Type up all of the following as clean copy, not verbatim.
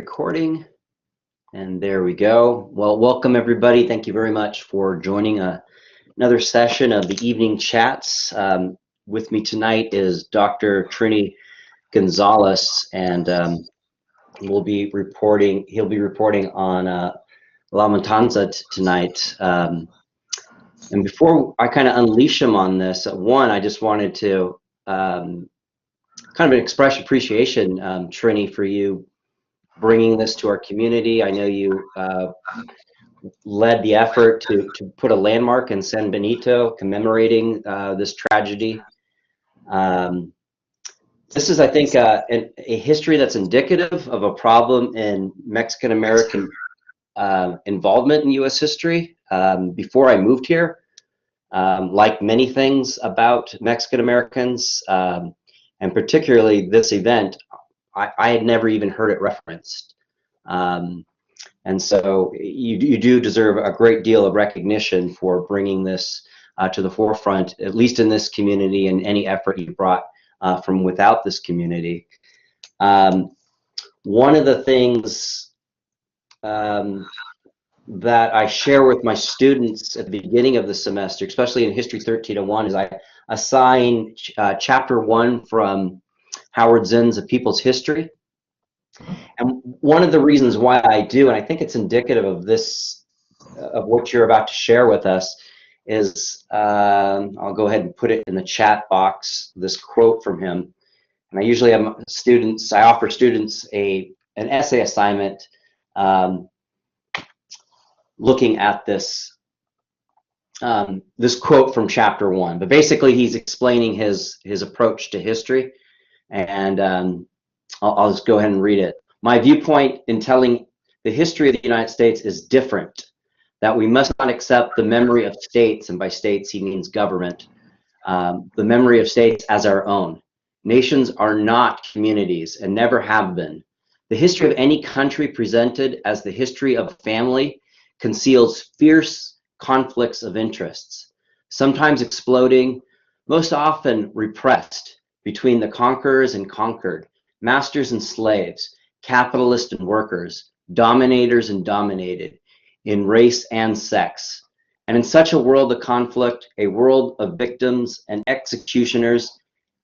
Recording, and there we go. Well, welcome everybody. Thank you very much for joining another session of the evening chats. With me tonight is Dr. Trini Gonzalez, and he'll be reporting on La Matanza tonight. And before I kind of unleash him on this, I just wanted to kind of express appreciation, Trini, for you bringing this to our community. I know you led the effort to put a landmark in San Benito commemorating this tragedy. This is, I think, a history that's indicative of a problem in Mexican-American involvement in U.S. history. Before I moved here, like many things about Mexican-Americans, and particularly this event, I had never even heard it referenced. And so you do deserve a great deal of recognition for bringing this to the forefront, at least in this community, and any effort you brought from without this community. One of the things that I share with my students at the beginning of the semester, especially in History 1301, is I assign Chapter 1 from Howard Zinn's A People's History. And one of the reasons why I do, and I think it's indicative of this, of what you're about to share with us, is I'll go ahead and put it in the chat box, this quote from him. And I usually have students, I offer students an essay assignment looking at this this quote from Chapter 1. But basically, he's explaining his approach to history, and I'll just go ahead and read it. My viewpoint in telling the history of the United States is different, that we must not accept the memory of states, and by states he means government, the memory of states as our own. Nations are not communities and never have been. The history of any country presented as the history of a family conceals fierce conflicts of interests, sometimes exploding, most often repressed, between the conquerors and conquered, masters and slaves, capitalists and workers, dominators and dominated, in race and sex. And in such a world of conflict, a world of victims and executioners,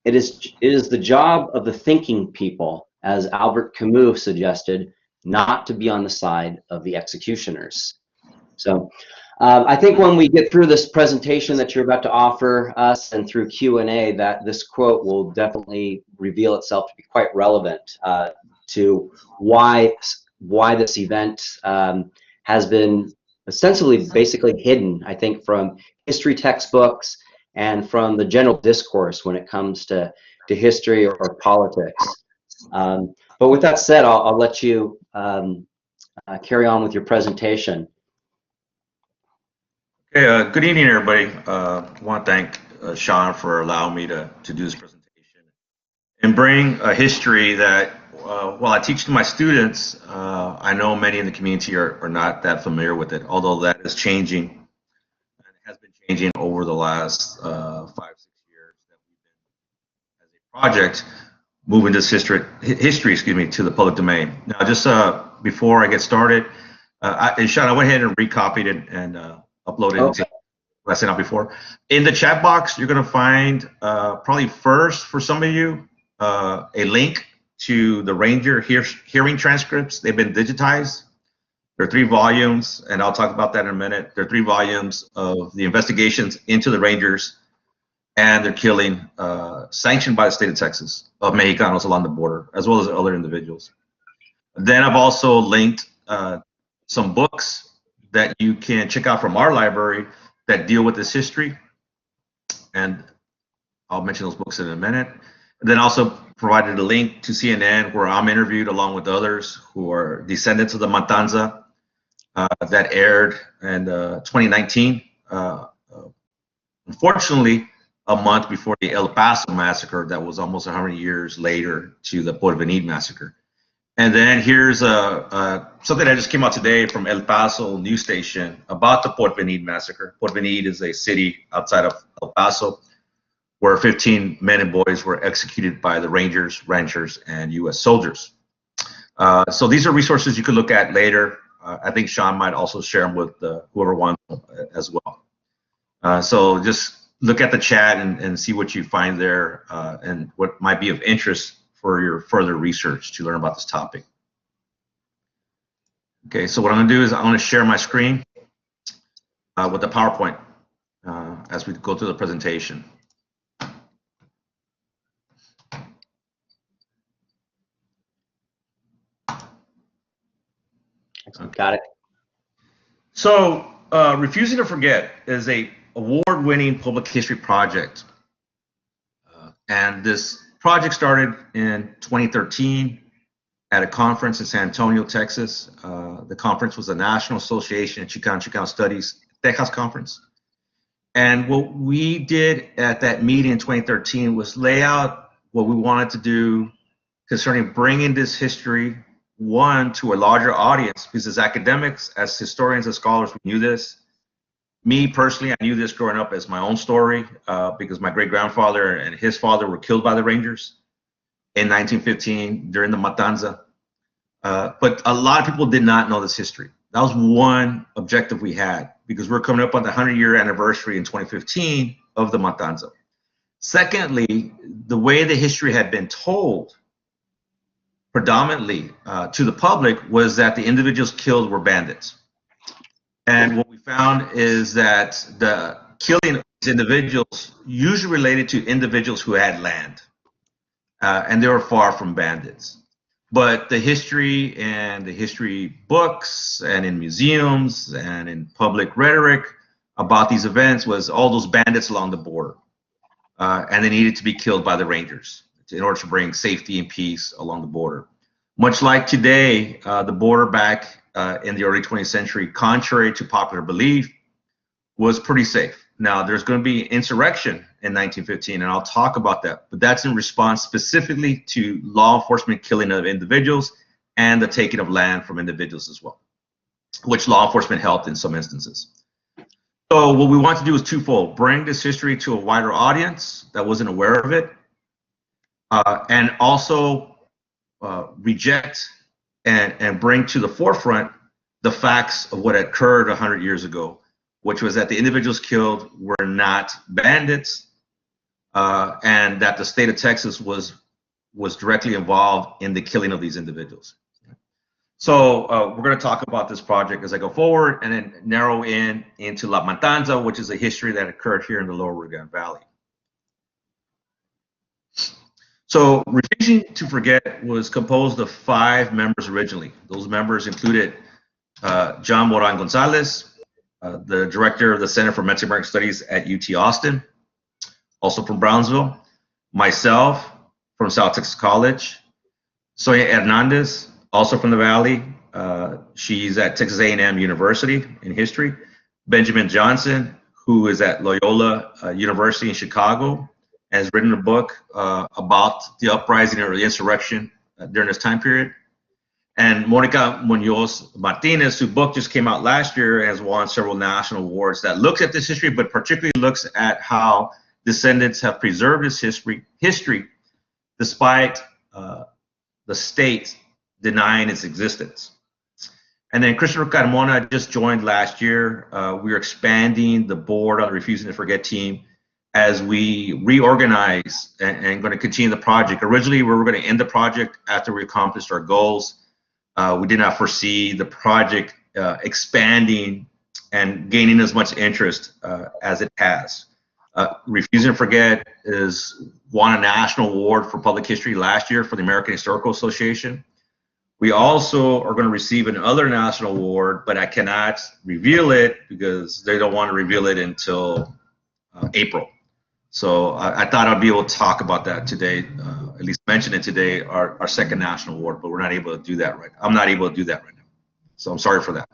it is the job of the thinking people, as Albert Camus suggested, not to be on the side of the executioners. So I think when we get through this presentation that you're about to offer us, and through Q&A, that this quote will definitely reveal itself to be quite relevant to why this event has been ostensibly basically hidden, I think, from history textbooks and from the general discourse when it comes to history or politics. But with that said, I'll let you carry on with your presentation. Okay, good evening, everybody. I want to thank Sean for allowing me to do this presentation and bring a history that, while I teach to my students, I know many in the community are not that familiar with it, although that is changing, and it has been changing over the last 5-6 years that we've been, as a project, moving this history, to the public domain. Now, just before I get started, Sean, I went ahead and recopied it and uploaded it to what I sent out before. In the chat box, you're going to find probably first, for some of you, a link to the Ranger hearing transcripts. They've been digitized. There are 3 volumes, and I'll talk about that in a minute. There are 3 volumes of the investigations into the Rangers and their killing, sanctioned by the state of Texas, of Mexicanos along the border, as well as other individuals. Then I've also linked some books that you can check out from our library that deal with this history, and I'll mention those books in a minute. And then also provided a link to CNN, where I'm interviewed along with others who are descendants of the Matanza, that aired in 2019. Unfortunately, a month before the El Paso massacre, that was almost 100 years later to the Porvenir massacre. And then here's something that just came out today from El Paso news station about the Porvenir massacre. Porvenir is a city outside of El Paso where 15 men and boys were executed by the Rangers, ranchers, and U.S. soldiers. So these are resources you could look at later. I think Sean might also share them with whoever wants as well. So just look at the chat and see what you find there and what might be of interest for your further research to learn about this topic. Okay, so what I'm going to do is I'm going to share my screen with the PowerPoint as we go through the presentation. Got it. So, Refusing to Forget is a award-winning public history project. And this project started in 2013 at a conference in San Antonio, Texas. The conference was the National Association of Chicano Studies, Texas Conference. And what we did at that meeting in 2013 was lay out what we wanted to do concerning bringing this history, one, to a larger audience, because as academics, as historians, as scholars, we knew this. Me personally, I knew this growing up as my own story because my great-grandfather and his father were killed by the Rangers in 1915 during the Matanza. But a lot of people did not know this history. That was one objective we had because we're coming up on the 100-year anniversary in 2015 of the Matanza. Secondly, the way the history had been told predominantly to the public was that the individuals killed were bandits. And what we found is that the killing of these individuals usually related to individuals who had land, and they were far from bandits. But the history and the history books and in museums and in public rhetoric about these events was all those bandits along the border, and they needed to be killed by the Rangers in order to bring safety and peace along the border. Much like today, the border back in the early 20th century, contrary to popular belief, was pretty safe. Now, there's going to be insurrection in 1915, and I'll talk about that. But that's in response specifically to law enforcement killing of individuals and the taking of land from individuals as well, which law enforcement helped in some instances. So what we want to do is twofold: bring this history to a wider audience that wasn't aware of it, and also reject and bring to the forefront the facts of what occurred 100 years ago, which was that the individuals killed were not bandits, and that the state of Texas was directly involved in the killing of these individuals. So we're going to talk about this project as I go forward, and then narrow into La Matanza, which is a history that occurred here in the Lower Rio Grande Valley. So Refusing to Forget was composed of 5 members originally. Those members included John Moran Gonzalez, the director of the Center for Mexican American Studies at UT Austin, also from Brownsville, myself from South Texas College, Sonia Hernandez, also from the Valley. She's at Texas A&M University in history. Benjamin Johnson, who is at Loyola University in Chicago, has written a book about the uprising or the insurrection during this time period. And Monica Munoz Martinez, whose book just came out last year, has won several national awards that looks at this history, but particularly looks at how descendants have preserved this history despite the state denying its existence. And then Christopher Carmona just joined last year. We are expanding the board on the Refusing to Forget team as we reorganize and going to continue the project. Originally, we were going to end the project after we accomplished our goals. We did not foresee the project expanding and gaining as much interest as it has. Refusing to Forget won a national award for public history last year for the American Historical Association. We also are going to receive another national award, but I cannot reveal it because they don't want to reveal it until April. So I thought I'd be able to talk about that today, at least mention it today, our second national award, but we're not able to do that right now. I'm not able to do that right now. So I'm sorry for that.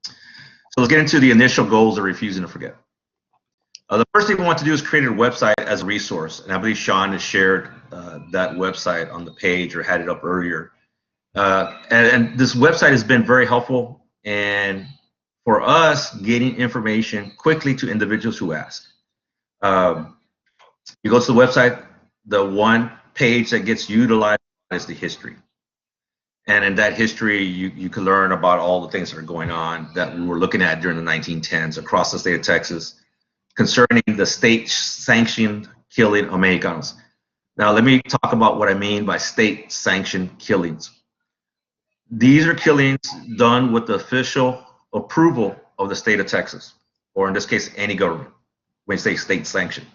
So let's get into the initial goals of Refusing to Forget. The first thing we want to do is create a website as a resource, and I believe Sean has shared that website on the page or had it up earlier. And this website has been very helpful and for us getting information quickly to individuals who ask. You go to the website, the one page that gets utilized is the history. And in that history, you can learn about all the things that are going on that we were looking at during the 1910s across the state of Texas concerning the state-sanctioned killing of Mexicanos. Now, let me talk about what I mean by state-sanctioned killings. These are killings done with the official approval of the state of Texas, or in this case, any government, when you say state-sanctioned.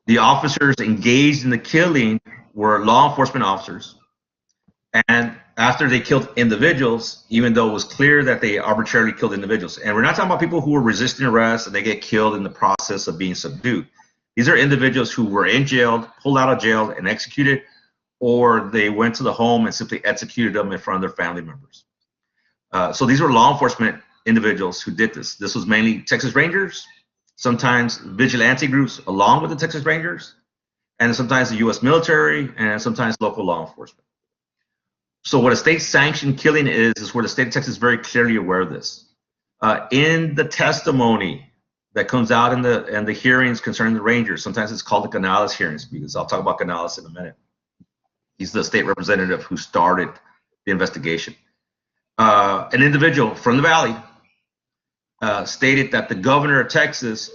The officers engaged in the killing were law enforcement officers, and after they killed individuals, even though it was clear that they arbitrarily killed individuals, and we're not talking about people who were resisting arrest and they get killed in the process of being subdued. These are individuals who were in jail, pulled out of jail, and executed, or they went to the home and simply executed them in front of their family members. So these were law enforcement individuals who did this. This was mainly Texas Rangers, sometimes vigilante groups along with the Texas Rangers, and sometimes the U.S. military, and sometimes local law enforcement. So what a state-sanctioned killing is where the state of Texas is very clearly aware of this. In the testimony that comes out in the hearings concerning the Rangers, sometimes it's called the Canales hearings, because I'll talk about Canales in a minute. He's the state representative who started the investigation. An individual from the Valley stated that the governor of Texas,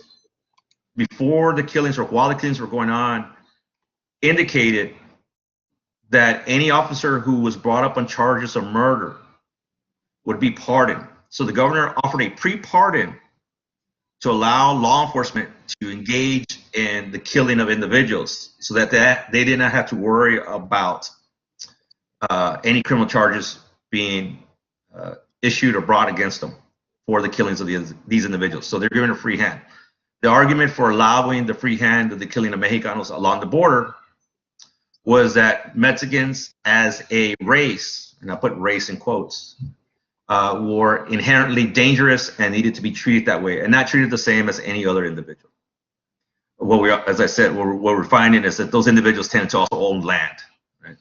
before the killings or while the killings were going on, indicated that any officer who was brought up on charges of murder would be pardoned. So the governor offered a pre-pardon to allow law enforcement to engage in the killing of individuals, so that they did not have to worry about any criminal charges being issued or brought against them for the killings of these individuals. So they're given a free hand. The argument for allowing the free hand of the killing of Mexicanos along the border was that Mexicans as a race, and I put race in quotes, were inherently dangerous and needed to be treated that way, and not treated the same as any other individual. As I said, what we're finding is that those individuals tend to also own land. Right?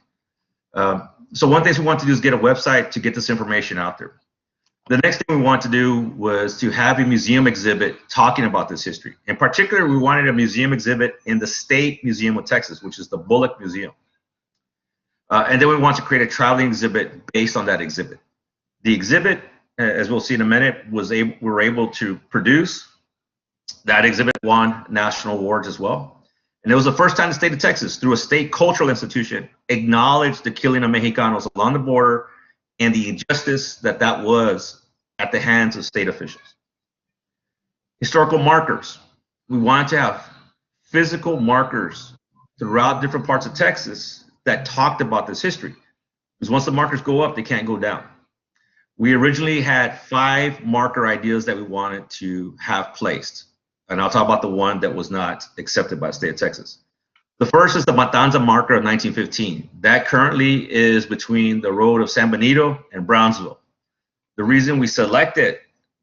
So one thing we want to do is get a website to get this information out there. The next thing we want to do was to have a museum exhibit talking about this history. In particular, we wanted a museum exhibit in the State Museum of Texas, which is the Bullock Museum. And then we want to create a traveling exhibit based on that exhibit. The exhibit, as we'll see in a minute, we were able to produce. That exhibit won national awards as well. And it was the first time the state of Texas, through a state cultural institution, acknowledged the killing of Mexicanos along the border and the injustice that was at the hands of state officials. Historical markers. We wanted to have physical markers throughout different parts of Texas that talked about this history. Because once the markers go up, they can't go down. We originally had 5 marker ideas that we wanted to have placed. And I'll talk about the one that was not accepted by the state of Texas. The first is the Matanza marker of 1915. That currently is between the road of San Benito and Brownsville. The reason we selected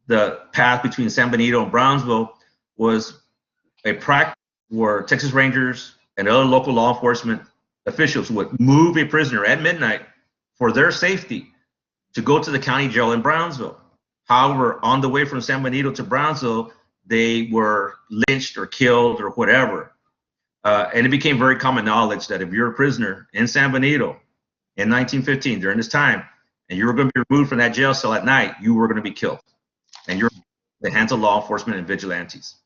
the path between San Benito and Brownsville was a practice where Texas Rangers and other local law enforcement officials would move a prisoner at midnight for their safety to go to the county jail in Brownsville. However, on the way from San Benito to Brownsville, they were lynched or killed or whatever. And it became very common knowledge that if you're a prisoner in San Benito in 1915 during this time, and you were going to be removed from that jail cell at night, you were going to be killed. And you're in the hands of law enforcement and vigilantes.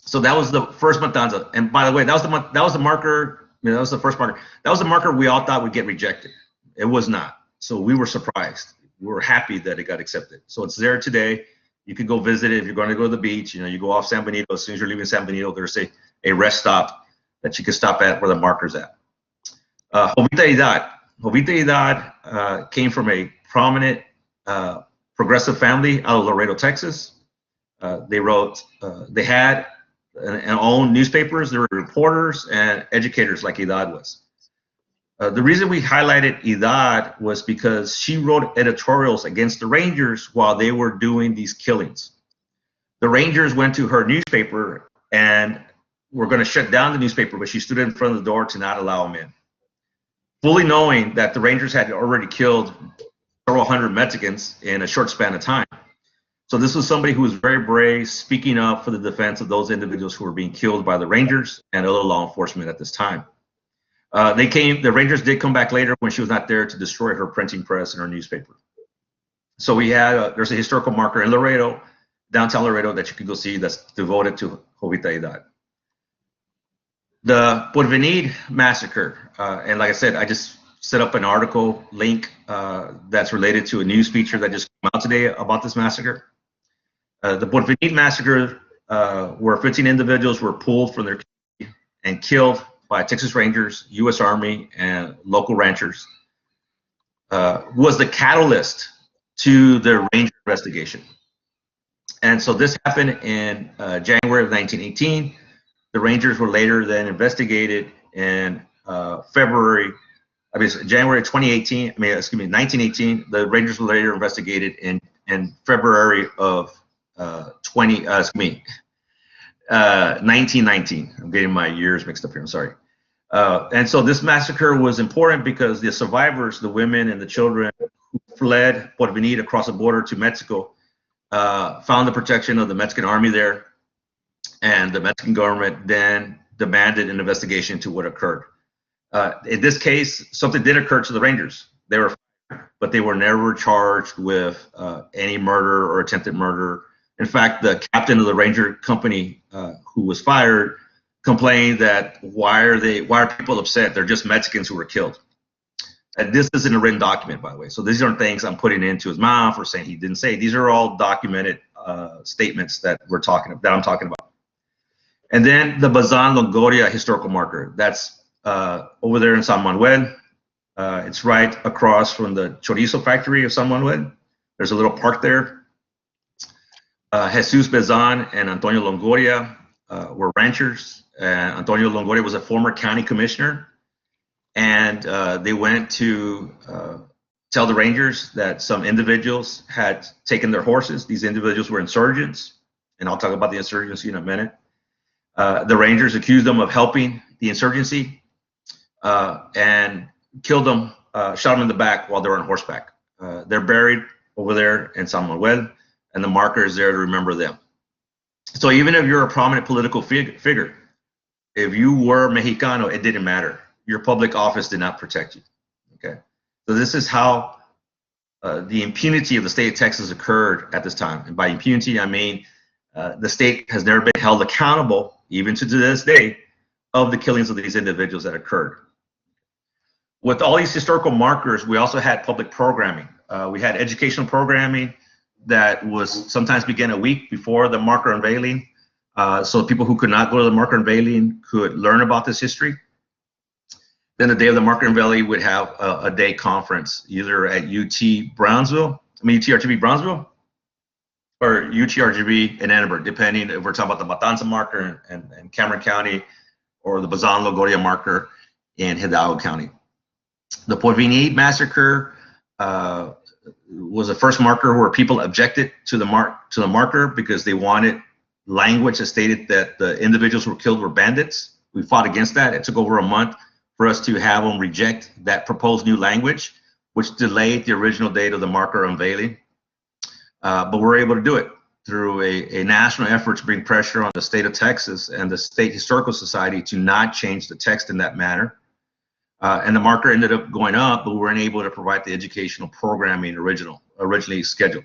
So that was the first Matanza. And by the way, that was the marker. That was the first marker. That was the marker we all thought would get rejected. It was not. So we were surprised. We were happy that it got accepted. So it's there today. You can go visit it if you're going to go to the beach. You go off San Benito. As soon as you're leaving San Benito, there's a rest stop that you can stop at where the marker's at. Jovita Edad. Jovita Edad came from a prominent progressive family out of Laredo, Texas. They had and owned newspapers. There were reporters and educators like Edad was. The reason we highlighted Edad was because she wrote editorials against the Rangers while they were doing these killings. The Rangers went to her newspaper and were going to shut down the newspaper, but she stood in front of the door to not allow them in, fully knowing that the Rangers had already killed several hundred Mexicans in a short span of time. So this was somebody who was very brave, speaking up for the defense of those individuals who were being killed by the Rangers and other law enforcement at this time. The Rangers did come back later when she was not there to destroy her printing press and her newspaper. So we had, there's a historical marker in Laredo, downtown Laredo, that you can go see that's devoted to Jovita Edad. The Porvenir massacre, and like I said, I just set up an article link that's related to a news feature that just came out today about this massacre. The Porvenir massacre, where 15 individuals were pulled from their community and killed by Texas Rangers, U.S. Army, and local ranchers, was the catalyst to the Ranger investigation. And so this happened in January of 1918. The Rangers were later then investigated in January 2018. 1918. The Rangers were later investigated in February of 1919. I'm getting my years mixed up here. I'm sorry. And so this massacre was important because the survivors, the women and the children who fled Porvenir across the border to Mexico, found the protection of the Mexican army there, and the Mexican government then demanded an investigation into what occurred. In this case, something did occur to the Rangers. They were fired, but they were never charged with any murder or attempted murder. In fact, the captain of the Ranger company who was fired complained that why are people upset? They're just Mexicans who were killed. And this isn't a written document, by the way. So these aren't things I'm putting into his mouth or saying he didn't say. These are all documented statements that I'm talking about. And then the Bazan Longoria historical marker. That's over there in San Manuel. It's right across from the chorizo factory of San Manuel. There's a little park there. Jesus Bazan and Antonio Longoria were ranchers. Antonio Longoria was a former county commissioner. And they went to tell the Rangers that some individuals had taken their horses. These individuals were insurgents, and I'll talk about the insurgency in a minute. The Rangers accused them of helping the insurgency and killed them, shot them in the back while they were on horseback. They're buried over there in San Manuel, and the marker is there to remember them. So even if you're a prominent political figure, if you were Mexicano, it didn't matter. Your public office did not protect you. Okay, so this is how the impunity of the state of Texas occurred at this time. And by impunity, I mean the state has never been held accountable, even to this day, of the killings of these individuals that occurred. With all these historical markers, we also had public programming. We had educational programming that was sometimes began a week before the marker unveiling, so people who could not go to the marker unveiling could learn about this history. Then the day of the marker unveiling would have a day conference, either at UTRGV Brownsville, or UTRGV in Annenberg, depending if we're talking about the Matanza marker in Cameron County, or the Bazan Longoria marker in Hidalgo County. The Porvenir massacre was the first marker where people objected to the marker because they wanted language that stated that the individuals who were killed were bandits. We fought against that. It took over a month for us to have them reject that proposed new language, which delayed the original date of the marker unveiling. But we're able to do it through a national effort to bring pressure on the state of Texas and the State Historical Society to not change the text in that manner. And the marker ended up going up, but we weren't able to provide the educational programming originally scheduled.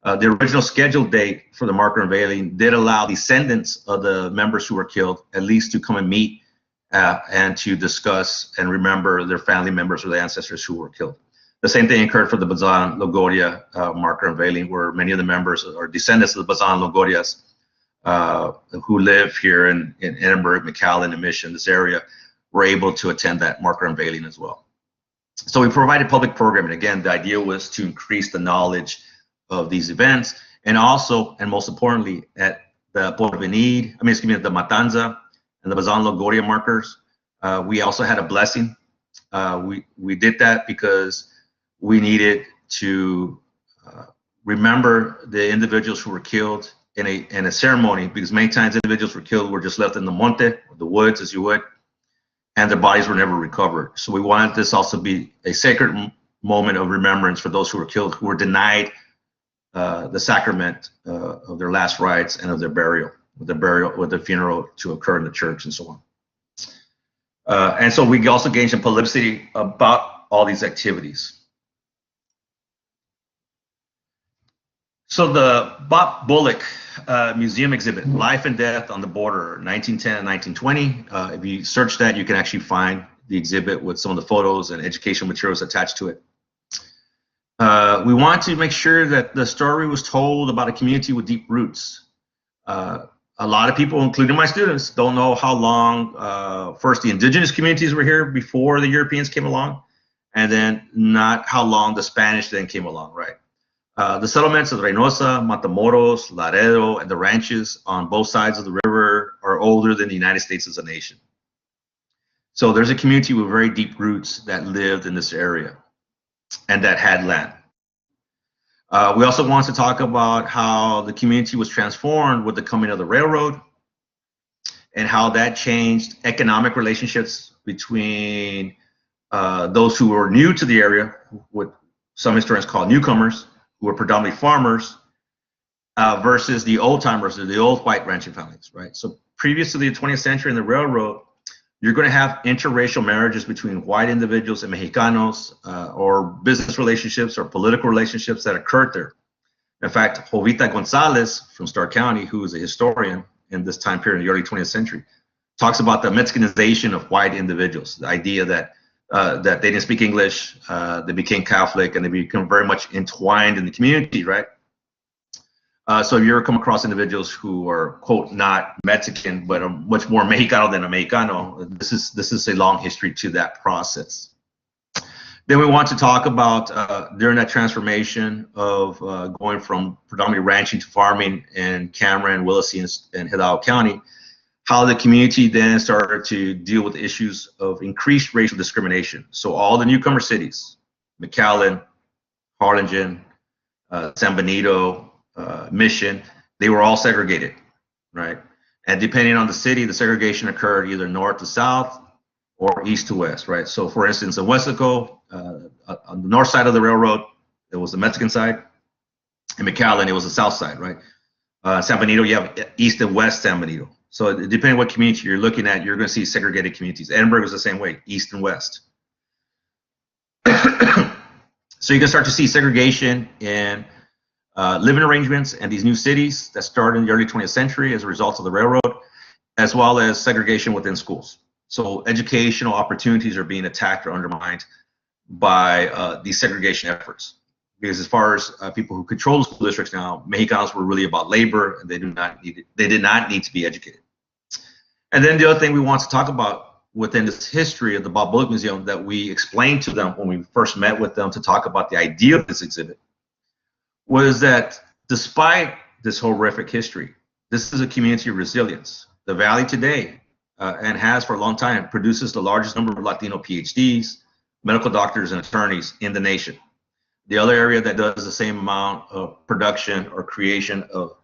The original scheduled date for the marker unveiling did allow descendants of the members who were killed at least to come and meet and to discuss and remember their family members or the ancestors who were killed. The same thing occurred for the Bazan Longoria marker unveiling, where many of the members or descendants of the Bazan Longorias who live here in Annenberg, McAllen, and Mission, this area, were able to attend that marker unveiling as well. So we provided public programming. Again, the idea was to increase the knowledge of these events, and also, and most importantly, at the Porvenir, the Matanza and the Bazan Longoria markers, we also had a blessing. We did that because we needed to remember the individuals who were killed in a ceremony, because many times individuals were killed were just left in the monte, or the woods, as you would, and their bodies were never recovered. So we wanted this also to be a sacred moment of remembrance for those who were killed, who were denied the sacrament of their last rites and of their burial, with the funeral to occur in the church and so on. And so we also gained some publicity about all these activities. So the Bob Bullock Museum exhibit, Life and Death on the Border, 1910 and 1920. If you search that, you can actually find the exhibit with some of the photos and educational materials attached to it. We want to make sure that the story was told about a community with deep roots. A lot of people, including my students, don't know how long first the indigenous communities were here before the Europeans came along, and then not how long the Spanish then came along, right? The settlements of Reynosa, Matamoros, Laredo, and the ranches on both sides of the river are older than the United States as a nation. So there's a community with very deep roots that lived in this area and that had land. We also want to talk about how the community was transformed with the coming of the railroad and how that changed economic relationships between those who were new to the area, what some historians call newcomers, who were predominantly farmers, versus the old timers, or the old white ranching families, right? So previous to the 20th century and the railroad, you're going to have interracial marriages between white individuals and Mexicanos, or business relationships or political relationships that occurred there. In fact, Jovita Gonzalez from Stark County, who is a historian in this time period in the early 20th century, talks about the Mexicanization of white individuals, the idea that that they didn't speak English, they became Catholic, and they become very much entwined in the community, right? So if you ever come across individuals who are, quote, not Mexican, but are much more Mexicano than a Mexicano, this is a long history to that process. Then we want to talk about during that transformation of going from predominantly ranching to farming in Cameron, Willacy, and Hidalgo County, how the community then started to deal with issues of increased racial discrimination. So all the newcomer cities, McAllen, Harlingen, San Benito, Mission, they were all segregated, right? And depending on the city, the segregation occurred either north to south or east to west, right? So for instance, in Westaco, on the north side of the railroad, it was the Mexican side. In McAllen, it was the south side, right? San Benito, you have east and west San Benito. So depending on what community you're looking at, you're going to see segregated communities. Edinburgh was the same way, east and west. So you can start to see segregation in living arrangements and these new cities that started in the early 20th century as a result of the railroad, as well as segregation within schools. So educational opportunities are being attacked or undermined by these segregation efforts. Because as far as people who control the school districts now, Mexicanos were really about labor, and they did not need to be educated. And then the other thing we want to talk about within this history of the Bob Bullock Museum that we explained to them when we first met with them to talk about the idea of this exhibit was that despite this horrific history, this is a community of resilience. The Valley today, and has for a long time, produces the largest number of Latino PhDs, medical doctors, and attorneys in the nation. The other area that does the same amount of production or creation of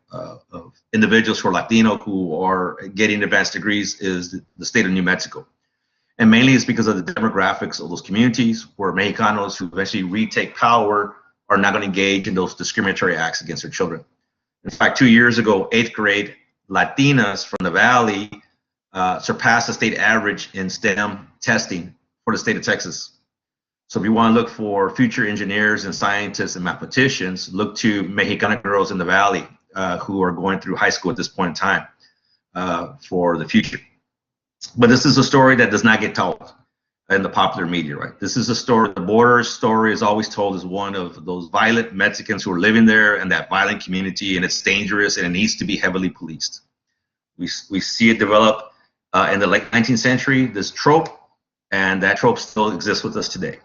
individuals who are Latino who are getting advanced degrees is the state of New Mexico. And mainly it's because of the demographics of those communities where Mexicanos who eventually retake power are not going to engage in those discriminatory acts against their children. In fact, 2 years ago, 8th grade Latinas from the Valley surpassed the state average in STEM testing for the state of Texas. So if you want to look for future engineers and scientists and mathematicians, look to Mexicana girls in the Valley who are going through high school at this point in time for the future. But this is a story that does not get told in the popular media, right? This is a story, the border story is always told as one of those violent Mexicans who are living there in that violent community, and it's dangerous and it needs to be heavily policed. We see it develop in the late 19th century, this trope, and that trope still exists with us today.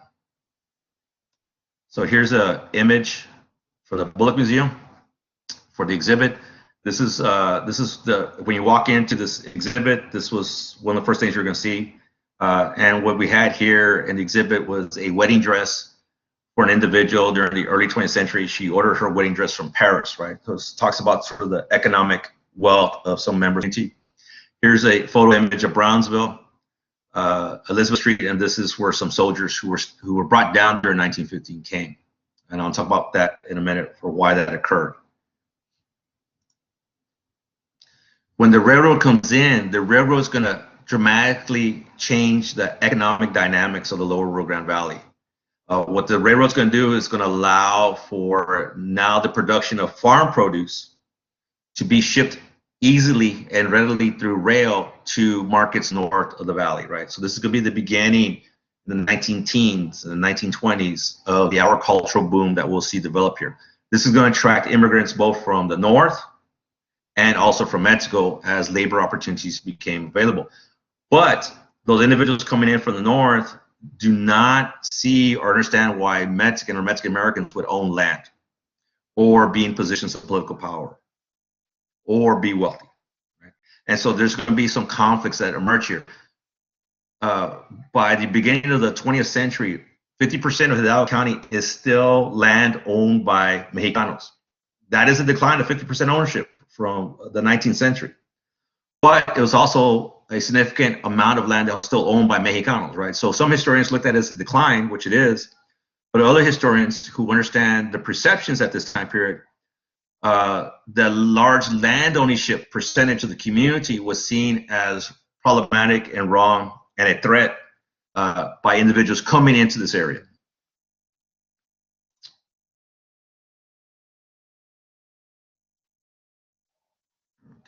So here's an image for the Bullock Museum for the exhibit. This is when you walk into this exhibit, this was one of the first things you're going to see. And what we had here in the exhibit was a wedding dress for an individual during the early 20th century. She ordered her wedding dress from Paris, right? So it talks about sort of the economic wealth of some members. Here's a photo image of Brownsville, Elizabeth Street, and this is where some soldiers who were brought down during 1915 came. And I'll talk about that in a minute for why that occurred. When the railroad comes in, the railroad's going to dramatically change the economic dynamics of the lower Rio Grande Valley. What the railroad's going to do is going to allow for now the production of farm produce to be shipped easily and readily through rail to markets north of the valley, right? So this is going to be the beginning in the 19-teens and the 1920s of the agricultural boom that we'll see develop here. This is going to attract immigrants both from the north and also from Mexico as labor opportunities became available. But those individuals coming in from the north do not see or understand why Mexican or Mexican Americans would own land or be in positions of political power or be wealthy, right? And so there's going to be some conflicts that emerge here. By the beginning of the 20th century, 50% of Hidalgo County is still land owned by Mexicanos. That is a decline of 50% ownership from the 19th century. But it was also a significant amount of land that was still owned by Mexicanos, right? So some historians looked at it as a decline, which it is, but other historians who understand the perceptions at this time period, the large land ownership percentage of the community was seen as problematic and wrong and a threat by individuals coming into this area.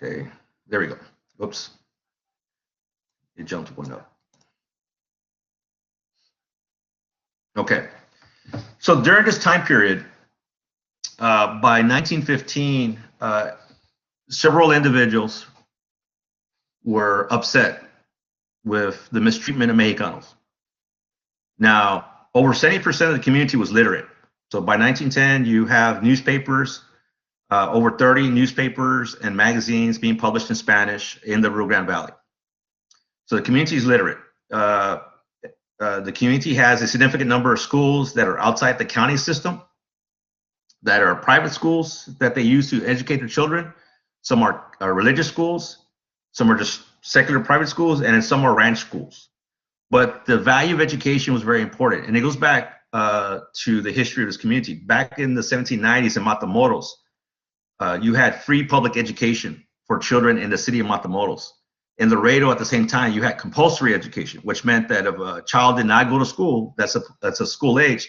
Okay, there we go. Oops, it jumped one up. Okay, so during this time period, by 1915, several individuals were upset with the mistreatment of Mexicanos. Now, over 70% of the community was literate. So by 1910, you have newspapers, over 30 newspapers and magazines being published in Spanish in the Rio Grande Valley. So the community is literate. The community has a significant number of schools that are outside the county system, that are private schools that they use to educate their children. Some are religious schools, some are just secular private schools, and then some are ranch schools. But the value of education was very important, and it goes back to the history of this community. Back in the 1790s in Matamoros, you had free public education for children in the city of Matamoros. In Laredo, at the same time, you had compulsory education, which meant that if a child did not go to school, that's a school age,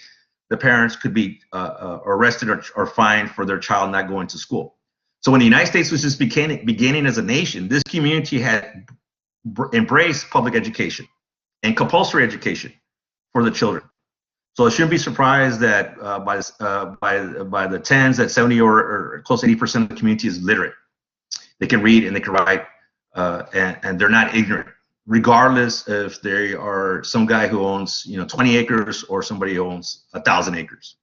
the parents could be arrested or fined for their child not going to school. So when the United States was just beginning as a nation, this community had embraced public education and compulsory education for the children. So it shouldn't be surprised that by the tens, that 70 or close to 80% of the community is literate. They can read and they can write, and they're not ignorant, regardless if they are some guy who owns 20 acres or somebody who owns 1,000 acres.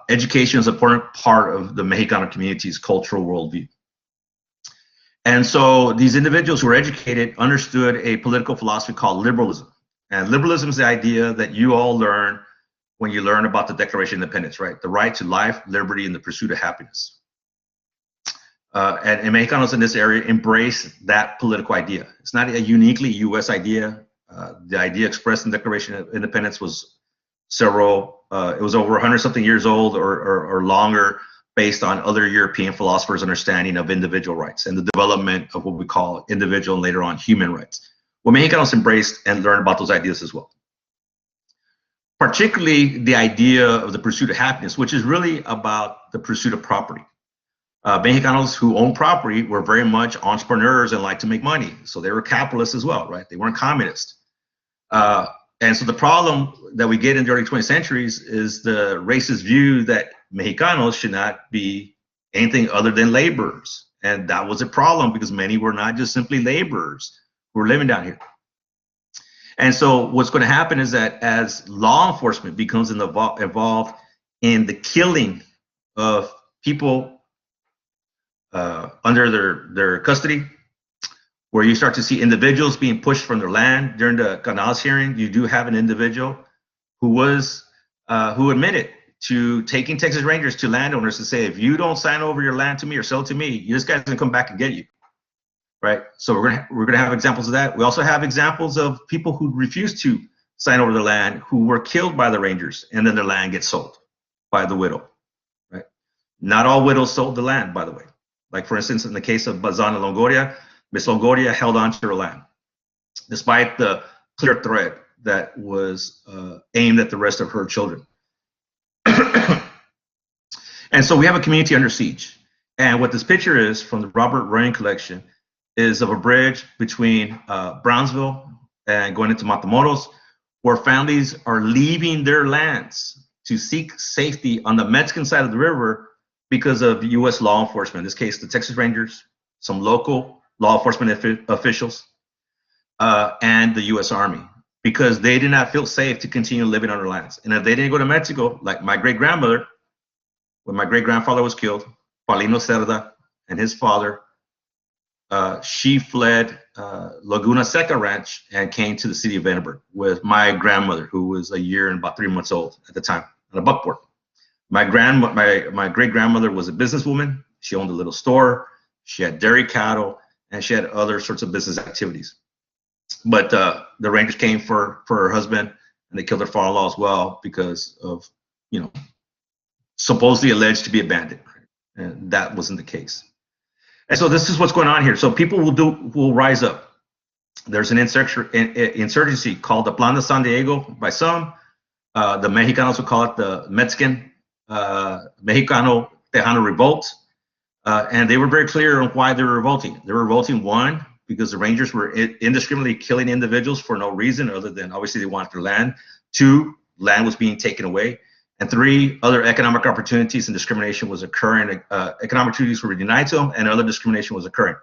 Education is an important part of the Mexicano community's cultural worldview. And so these individuals who were educated understood a political philosophy called liberalism. And liberalism is the idea that you all learn when you learn about the Declaration of Independence, right? The right to life, liberty, and the pursuit of happiness. And Mexicanos in this area embrace that political idea. It's not a uniquely U.S. idea. The idea expressed in the Declaration of Independence was it was over 100-something years old or longer, based on other European philosophers' understanding of individual rights and the development of what we call individual and later on human rights. Well, Mexicanos embraced and learned about those ideas as well. Particularly the idea of the pursuit of happiness, which is really about the pursuit of property. Mexicanos who own property were very much entrepreneurs and liked to make money. So they were capitalists as well, right? They weren't communists. And so the problem that we get in the early 20th centuries is the racist view that Mexicanos should not be anything other than laborers. And that was a problem because many were not just simply laborers who were living down here. And so what's going to happen is that as law enforcement becomes involved in the killing of people under their custody, where you start to see individuals being pushed from their land. During the Canals hearing, you do have an individual who admitted to taking Texas Rangers to landowners to say, if you don't sign over your land to me or sell it to me, this guy's gonna come back and get you, right? So we're gonna have examples of that. We also have examples of people who refuse to sign over their land, who were killed by the Rangers, and then their land gets sold by the widow, right? Not all widows sold the land, by the way. Like for instance, in the case of Bazan and Longoria, Miss Longoria held on to her land, despite the clear threat that was aimed at the rest of her children. And so we have a community under siege. And what this picture is from the Robert Ryan collection is of a bridge between Brownsville and going into Matamoros, where families are leaving their lands to seek safety on the Mexican side of the river because of U.S. law enforcement, in this case, the Texas Rangers, some local law enforcement officials, and the U.S. Army, because they did not feel safe to continue living on their lands. And if they didn't go to Mexico, like my great-grandmother, when my great-grandfather was killed, Paulino Cerda, and his father, she fled Laguna Seca Ranch and came to the city of Vandenberg with my grandmother, who was a year and about 3 months old at the time, on a buckboard. My great-grandmother was a businesswoman. She owned a little store. She had dairy cattle, and she had other sorts of business activities. But the Rangers came for her husband, and they killed her father-in-law as well because of, supposedly alleged to be a bandit, and that wasn't the case. And so this is what's going on here. So people will rise up. There's an insurgency called the Plan de San Diego by some. The Mexicanos would call it the Mexican Mexicano Tejano Revolt. And they were very clear on why they were revolting. They were revolting, one, because the Rangers were indiscriminately killing individuals for no reason other than obviously they wanted their land. Two, land was being taken away. And three, other economic opportunities and discrimination was occurring. Economic opportunities were denied to them, and other discrimination was occurring.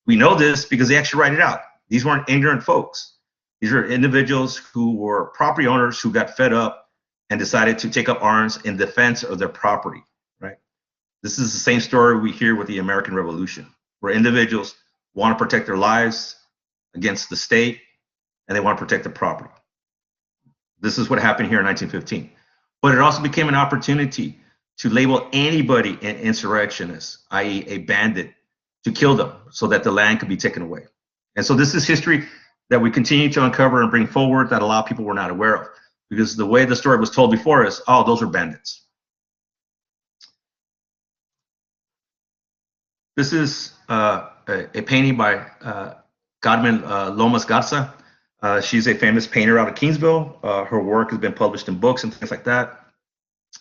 We know this because they actually write it out. These weren't ignorant folks. These are individuals who were property owners who got fed up and decided to take up arms in defense of their property, right? This is the same story we hear with the American Revolution, where individuals want to protect their lives against the state, and they want to protect their property. This is what happened here in 1915. But it also became an opportunity to label anybody an insurrectionist, i.e. a bandit, to kill them so that the land could be taken away. And so this is history that we continue to uncover and bring forward that a lot of people were not aware of, because the way the story was told before is, oh, those are bandits. This is a painting by Carmen Lomas Garza. She's a famous painter out of Kingsville. Her work has been published in books and things like that.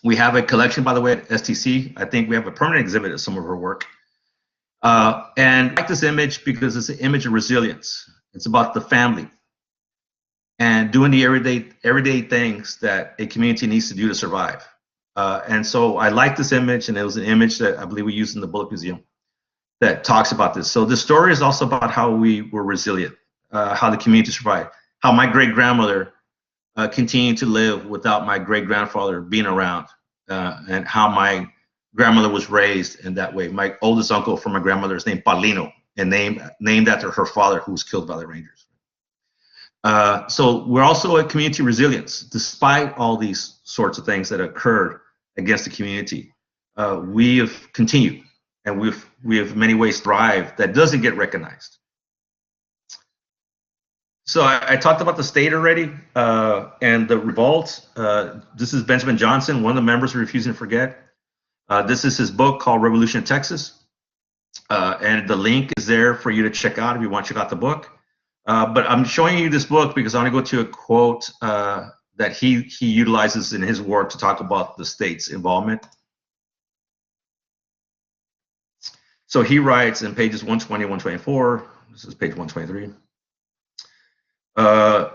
We have a collection, by the way, at STC. I think we have a permanent exhibit of some of her work. And I like this image because it's an image of resilience. It's about the family and doing the everyday things that a community needs to do to survive. And so I like this image, and it was an image that I believe we used in the Bullock Museum that talks about this. So the story is also about how we were resilient, how the community survived, how my great-grandmother continued to live without my great-grandfather being around, and how my grandmother was raised in that way. My oldest uncle from my grandmother is named Paulino, and named after her father, who was killed by the Rangers. So we're also a community resilience. Despite all these sorts of things that occurred against the community, we have continued, and we have many ways thrived that doesn't get recognized. So I talked about the state already, and the revolt. This is Benjamin Johnson, one of the members of Refusing to Forget. This is his book called Revolution in Texas. And the link is there for you to check out if you want to check out the book. But I'm showing you this book because I want to go to a quote that he utilizes in his work to talk about the state's involvement. So he writes in pages 120, 124, this is page 123.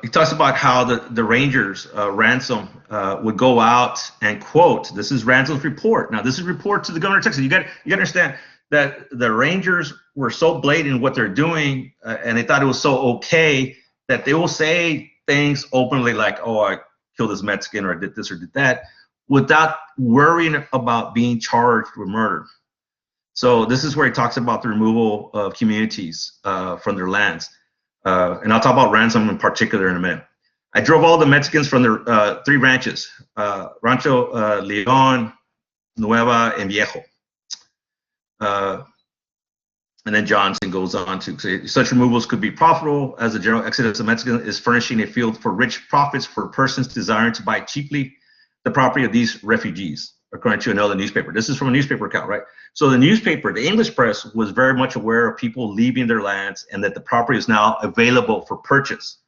He talks about how the Rangers, Ransom, would go out and quote, this is Ransom's report. Now, this is a report to the governor of Texas. You got to understand that the Rangers were so blatant in what they're doing, and they thought it was so okay that they will say things openly like, oh, I killed this Mexican, or I did this or did that, without worrying about being charged with murder. So this is where he talks about the removal of communities from their lands. And I'll talk about Ransom in particular in a minute. I drove all the Mexicans from their 3 ranches, Rancho Leon, Nueva, and Viejo. And then Johnson goes on to say, such removals could be profitable as the general exodus of Mexicans is furnishing a field for rich profits for persons desiring to buy cheaply the property of these refugees. according to another newspaper. This is from a newspaper account, right? So the newspaper, the English press, was very much aware of people leaving their lands and that the property is now available for purchase.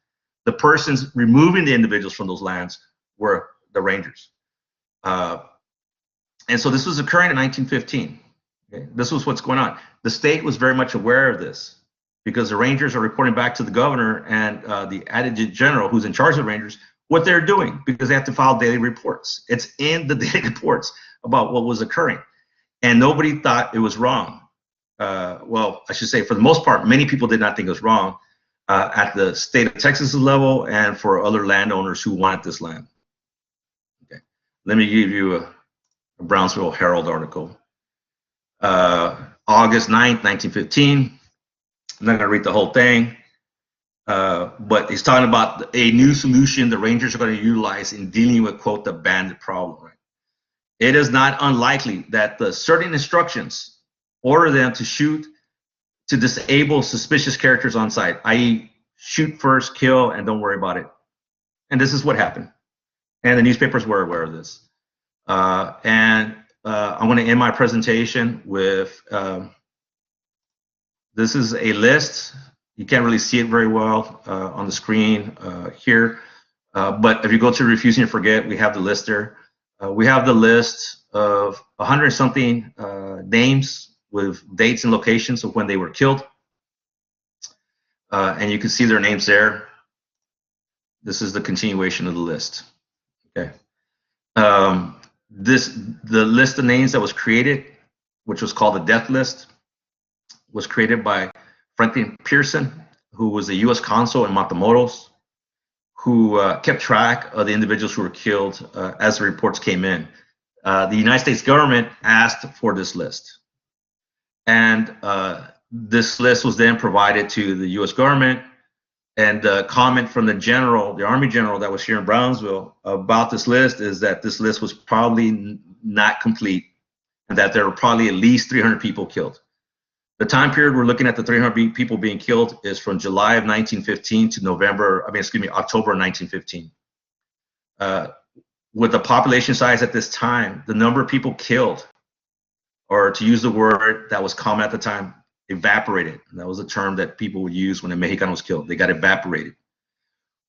The persons removing the individuals from those lands were the Rangers. And so this was occurring in 1915. Okay? This was what's going on. The state was very much aware of this because the Rangers are reporting back to the governor and the adjutant general who's in charge of the Rangers what they're doing because they have to file daily reports. It's in the daily reports about what was occurring. And nobody thought it was wrong. Well, I should say for the most part, many people did not think it was wrong at the state of Texas level and for other landowners who wanted this land. Okay. Let me give you a Brownsville Herald article. August 9th, 1915. I'm not going to read the whole thing. But he's talking about a new solution the Rangers are going to utilize in dealing with, quote, the bandit problem. Right? It is not unlikely that the certain instructions order them to shoot to disable suspicious characters on site, i.e. shoot first, kill, and don't worry about it. And this is what happened. And the newspapers were aware of this. I'm going to end my presentation with, this is a list. You can't really see it very well on the screen here. But if you go to Refusing to Forget, we have the list there. We have the list of 100-something names with dates and locations of when they were killed. And you can see their names there. This is the continuation of the list. Okay. The list of names that was created, which was called the death list, was created by Franklin Pearson, who was the U.S. consul in Matamoros, who kept track of the individuals who were killed as the reports came in. The United States government asked for this list. And this list was then provided to the U.S. government. And the comment from the general, the Army general that was here in Brownsville about this list is that this list was probably not complete and that there were probably at least 300 people killed. The time period we're looking at, the 300 people being killed, is from July of 1915 to October of 1915. With the population size at this time, the number of people killed, or to use the word that was common at the time, evaporated. That was a term that people would use when a Mexican was killed. They got evaporated.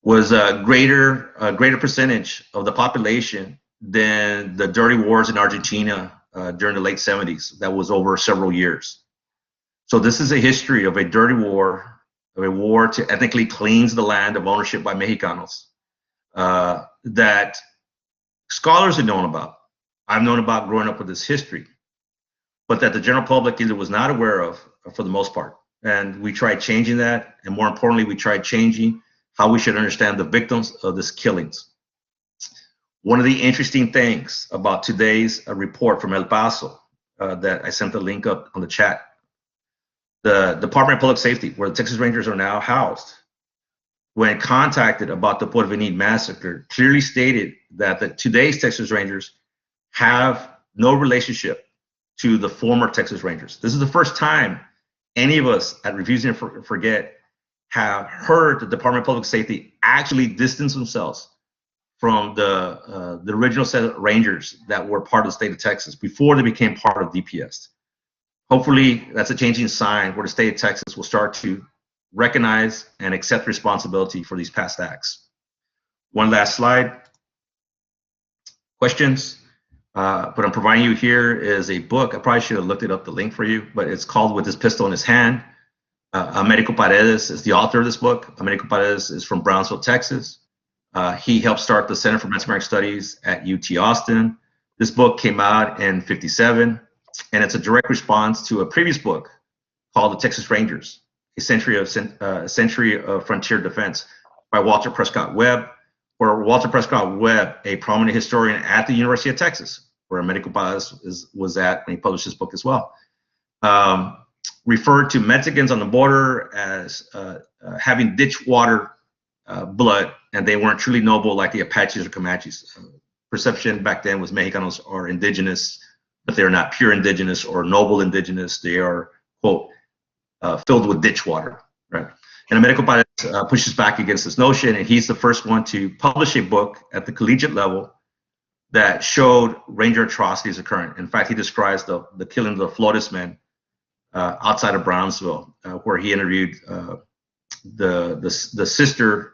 Was a greater percentage of the population than the dirty wars in Argentina during the late 70s. That was over several years. So this is a history of a dirty war, of a war to ethnically cleanse the land of ownership by Mexicanos that scholars had known about. I've known about growing up with this history, but that the general public either was not aware of for the most part. And we tried changing that. And more importantly, we tried changing how we should understand the victims of these killings. One of the interesting things about today's report from El Paso that I sent the link up on the chat, the Department of Public Safety, where the Texas Rangers are now housed, when contacted about the Porvenir massacre, clearly stated that today's Texas Rangers have no relationship to the former Texas Rangers. This is the first time any of us at Refusing to Forget have heard the Department of Public Safety actually distance themselves from the original set of Rangers that were part of the state of Texas before they became part of DPS. Hopefully, that's a changing sign where the state of Texas will start to recognize and accept responsibility for these past acts. One last slide. Questions? What I'm providing you here is a book. I probably should have looked it up, the link for you, but it's called With His Pistol in His Hand. Americo Paredes is the author of this book. Americo Paredes is from Brownsville, Texas. He helped start the Center for Mesoamerican Studies at UT Austin. This book came out in '57, and it's a direct response to a previous book called The Texas Rangers, a century of frontier defense by Walter Prescott Webb, where Walter Prescott Webb, a prominent historian at the University of Texas, where Americo Paredes was at when he published this book as well, referred to Mexicans on the border as having ditch water blood, and they weren't truly noble like the Apaches or Comanches. Perception back then was Mexicanos are indigenous, but they're not pure indigenous or noble indigenous. They are, quote, filled with ditch water, right? And Americo Paredes pushes back against this notion, and he's the first one to publish a book at the collegiate level that showed Ranger atrocities occurring. In fact, he describes the killing of the Flores men outside of Brownsville, where he interviewed the sister,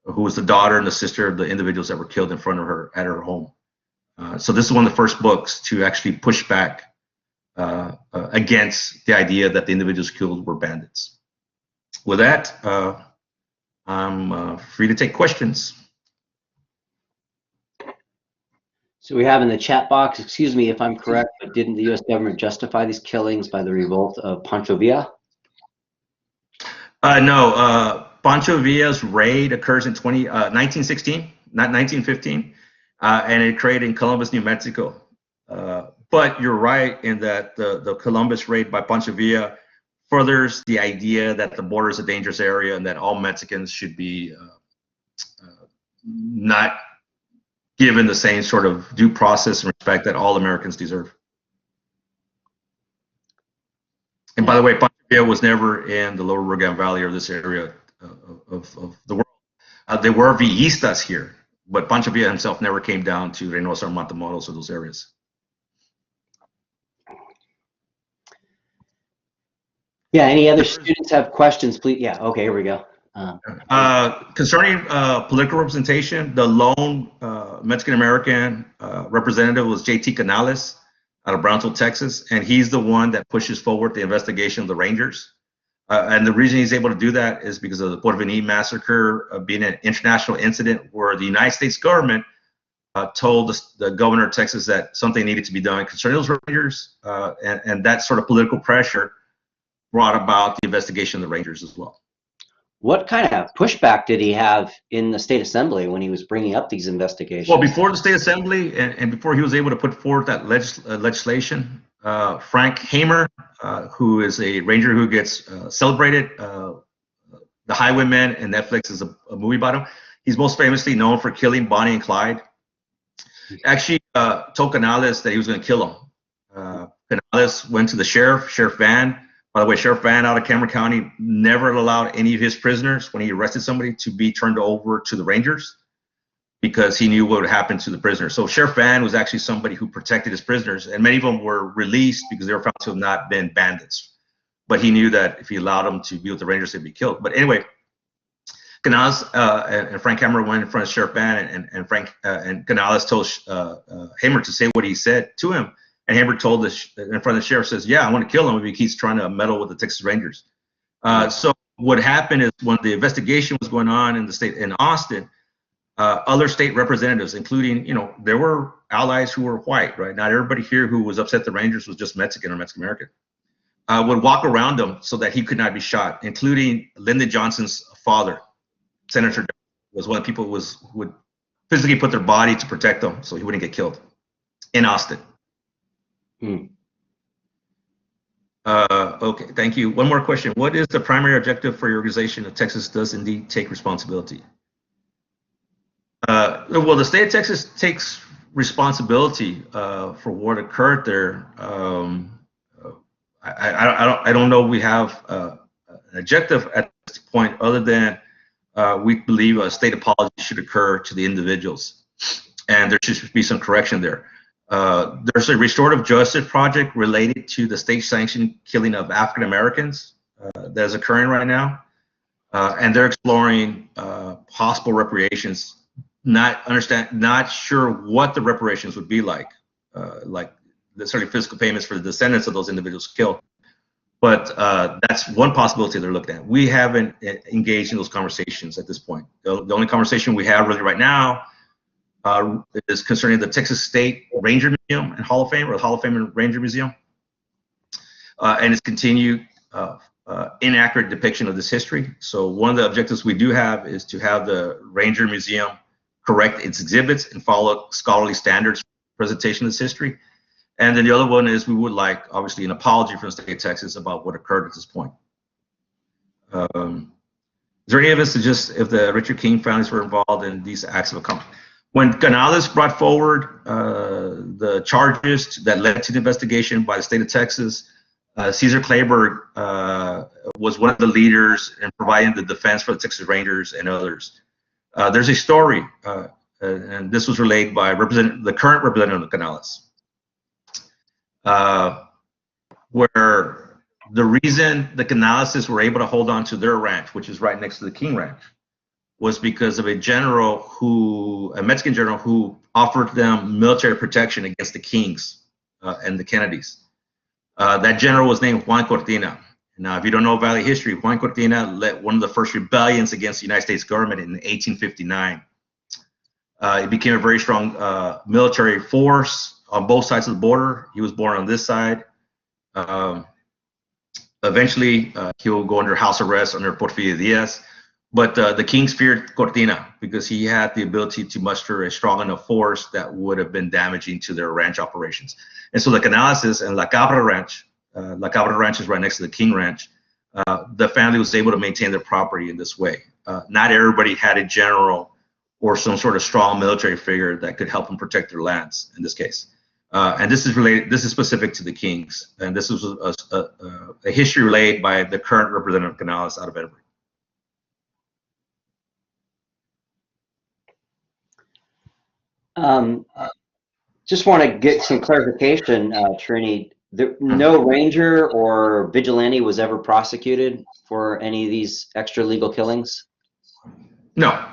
who was the daughter and the sister of the individuals that were killed in front of her at her home. So this is one of the first books to actually push back against the idea that the individuals killed were bandits. With that, I'm free to take questions. So we have in the chat box, excuse me if I'm correct, but didn't the U.S. government justify these killings by the revolt of Pancho Villa? No, Pancho Villa's raid occurs in 1916, not 1915, and it occurred in Columbus, New Mexico. But you're right in that the Columbus raid by Pancho Villa furthers the idea that the border is a dangerous area and that all Mexicans should be not given the same sort of due process and respect that all Americans deserve. And by the way, Pancho Villa was never in the Lower Rio Grande Valley or this area of the world. There were Villistas here, but Pancho Villa himself never came down to Reynosa or Matamoros or those areas. Yeah, any other students have questions, please? Yeah, okay, here we go. Concerning political representation, the lone Mexican-American representative was J.T. Canales out of Brownsville, Texas, and he's the one that pushes forward the investigation of the Rangers. And the reason he's able to do that is because of the Porvenir massacre being an international incident where the United States government told the governor of Texas that something needed to be done concerning those Rangers, and that sort of political pressure brought about the investigation of the Rangers as well. What kind of pushback did he have in the state assembly when he was bringing up these investigations? Well, before the state assembly and before he was able to put forward that legislation, Frank Hamer, who is a ranger who gets celebrated, The Highwaymen, and Netflix is a movie about him. He's most famously known for killing Bonnie and Clyde. Actually told Canales that he was going to kill him. Canales went to the Sheriff Van. By the way, Sheriff Van out of Cameron County never allowed any of his prisoners, when he arrested somebody, to be turned over to the Rangers because he knew what would happen to the prisoners. So Sheriff Van was actually somebody who protected his prisoners, and many of them were released because they were found to have not been bandits. But he knew that if he allowed them to be with the Rangers, they'd be killed. But anyway, Canales and Frank Hamer went in front of Sheriff Van, and Canales told Hamer to say what he said to him. And Hamer told in front of the sheriff, says, yeah, I want to kill him if he keeps trying to meddle with the Texas Rangers. So what happened is when the investigation was going on in the state, in Austin, other state representatives, including, there were allies who were white, right? Not everybody here who was upset the Rangers was just Mexican or Mexican-American, would walk around him so that he could not be shot, including Lyndon Johnson's father, Senator, was one of the people who would physically put their body to protect him so he wouldn't get killed in Austin. Okay, thank you. One more question. What is the primary objective for your organization if Texas does indeed take responsibility? Well, the state of Texas takes responsibility for what occurred there. I don't know we have an objective at this point other than we believe a state apology should occur to the individuals, and there should be some correction there. There's a restorative justice project related to the state-sanctioned killing of African Americans that is occurring right now, and they're exploring possible reparations. Not sure what the reparations would be like certainly physical payments for the descendants of those individuals killed. But that's one possibility they're looking at. We haven't engaged in those conversations at this point. The only conversation we have really right now is concerning the Texas State Ranger Museum and Hall of Fame, or the Hall of Fame and Ranger Museum, and its continued inaccurate depiction of this history. So one of the objectives we do have is to have the Ranger Museum correct its exhibits and follow scholarly standards for presentation of this history. And then the other one is we would like, obviously, an apology from the state of Texas about what occurred at this point. Is there any evidence to just if the Richard King families were involved in these acts of accomplishment? When Canales brought forward the charges that led to the investigation by the state of Texas, Cesar Clayburgh was one of the leaders in providing the defense for the Texas Rangers and others. There's a story and this was relayed by the current representative of Canales, where the reason the Canaleses were able to hold on to their ranch, which is right next to the King Ranch, was because of a Mexican general who offered them military protection against the Kings and the Kennedys. That general was named Juan Cortina. Now, if you don't know Valley history, Juan Cortina led one of the first rebellions against the United States government in 1859. It became a very strong military force on both sides of the border. He was born on this side. Eventually, he will go under house arrest under Porfirio Diaz. But the kings feared Cortina because he had the ability to muster a strong enough force that would have been damaging to their ranch operations. And so the Canaleses and La Cabra Ranch is right next to the King Ranch, the family was able to maintain their property in this way. Not everybody had a general or some sort of strong military figure that could help them protect their lands in this case. And this is specific to the Kings. And this was a history relayed by the current representative of Canales out of Edinburgh. Just want to get some clarification, Trini. No ranger or vigilante was ever prosecuted for any of these extra legal killings? No.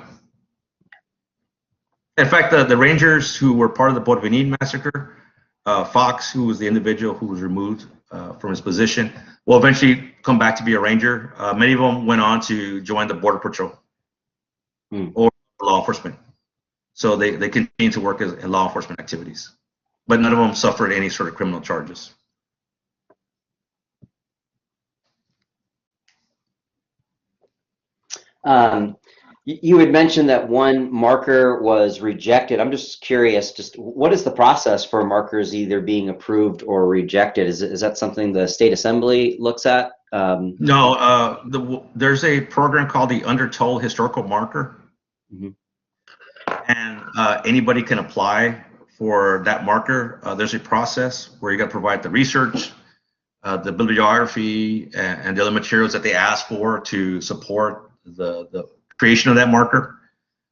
In fact, the rangers who were part of the Porvenir massacre, Fox, who was the individual who was removed from his position, will eventually come back to be a ranger. Many of them went on to join the Border Patrol or law enforcement. So they continue to work in law enforcement activities. But none of them suffered any sort of criminal charges. You had mentioned that one marker was rejected. I'm just curious, just what is the process for markers either being approved or rejected? Is that something the state assembly looks at? No, there's a program called the Undertold Historical Marker. And anybody can apply for that marker. There's a process where you got to provide the research, the bibliography, and the other materials that they ask for to support the creation of that marker.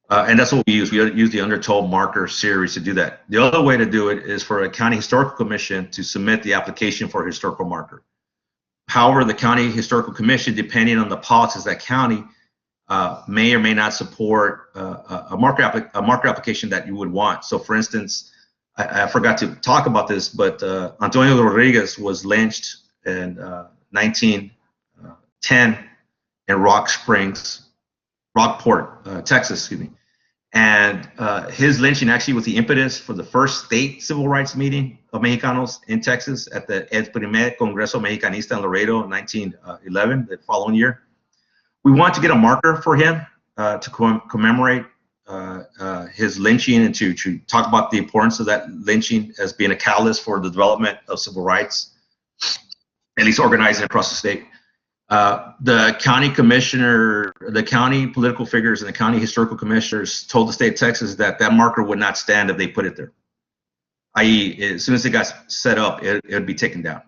And that's what we use. We use the Undertold marker series to do that. The other way to do it is for a county historical commission to submit the application for a historical marker. However, the county historical commission, depending on the politics of that county, may or may not support a marker application that you would want. So, for instance, I forgot to talk about this, but Antonio Rodriguez was lynched in 1910 in Rockport, Texas, excuse me. And his lynching actually was the impetus for the first state civil rights meeting of Mexicanos in Texas at the El Primer Congreso Mexicanista in Laredo in 1911, the following year. We want to get a marker for him to commemorate his lynching and to talk about the importance of that lynching as being a catalyst for the development of civil rights, at least organizing across the state. The county commissioner, the county political figures, and the county historical commissioners told the state of Texas that that marker would not stand if they put it there. I.e., as soon as it got set up, it would be taken down.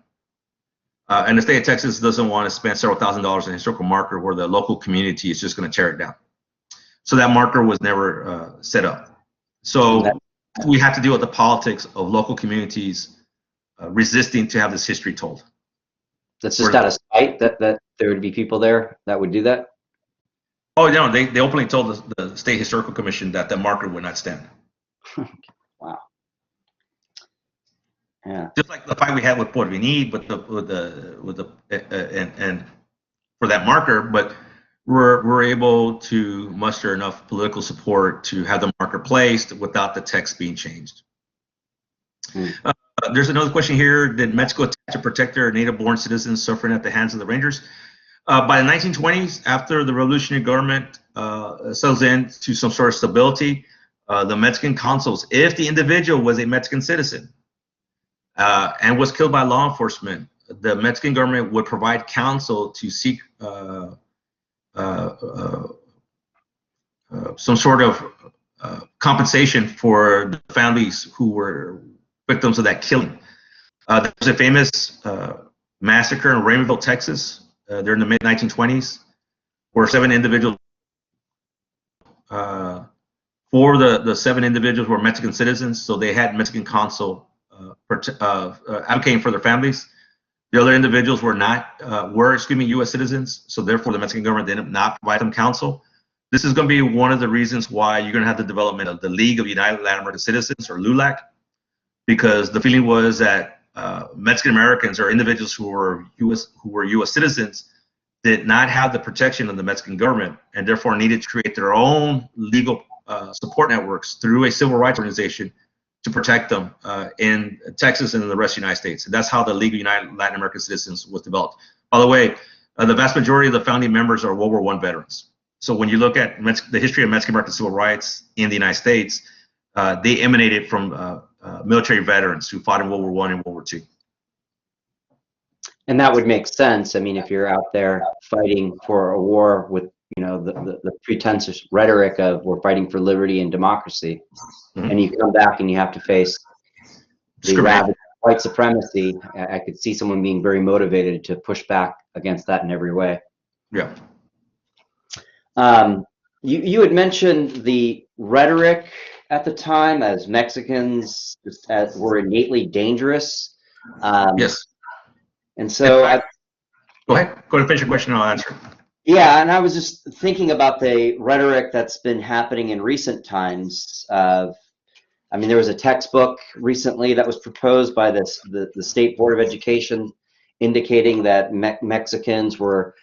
And the state of Texas doesn't want to spend several $1,000s on a historical marker where the local community is just going to tear it down. So that marker was never set up. So we have to deal with the politics of local communities resisting to have this history told. That's just out of spite that there would be people there that would do that? Oh, no, they openly told the State Historical Commission that the marker would not stand. Wow. Yeah. Just like the fight we had with Porvenir, and for that marker, but we're able to muster enough political support to have the marker placed without the text being changed. There's another question here. Did Mexico attack to protect their native-born citizens suffering at the hands of the Rangers? By the 1920s, after the revolutionary government settles into some sort of stability, the Mexican consuls, if the individual was a Mexican citizen and was killed by law enforcement, the Mexican government would provide counsel to seek some sort of compensation for the families who were victims of that killing. There was a famous massacre in Raymondville, Texas, during the mid-1920s, where 7 individuals 4 of the 7 individuals were Mexican citizens, so they had Mexican consul advocating for their families. The other individuals were not, U.S. citizens, so therefore the Mexican government did not provide them counsel. This is going to be one of the reasons why you're going to have the development of the League of United Latin American Citizens, or LULAC, because the feeling was that Mexican Americans, or individuals who were U.S. citizens, did not have the protection of the Mexican government, and therefore needed to create their own legal support networks through a civil rights organization to protect them in Texas and in the rest of the United States. And that's how the League of United Latin American Citizens was developed. By the way, the vast majority of the founding members are World War I veterans. So when you look at the history of Mexican American civil rights in the United States, they emanated from military veterans who fought in World War I and World War II. And that would make sense. I mean, if you're out there fighting for a war with, you know, the pretentious rhetoric of we're fighting for liberty and democracy, and you come back and you have to face the rabid white supremacy, I could see someone being very motivated to push back against that in every way. Yeah. You had mentioned the rhetoric at the time as Mexicans were innately dangerous. Yes. And so go ahead finish your question and I'll answer. Yeah, and I was just thinking about the rhetoric that's been happening in recent times. I mean, there was a textbook recently that was proposed by the State Board of Education, indicating that Mexicans were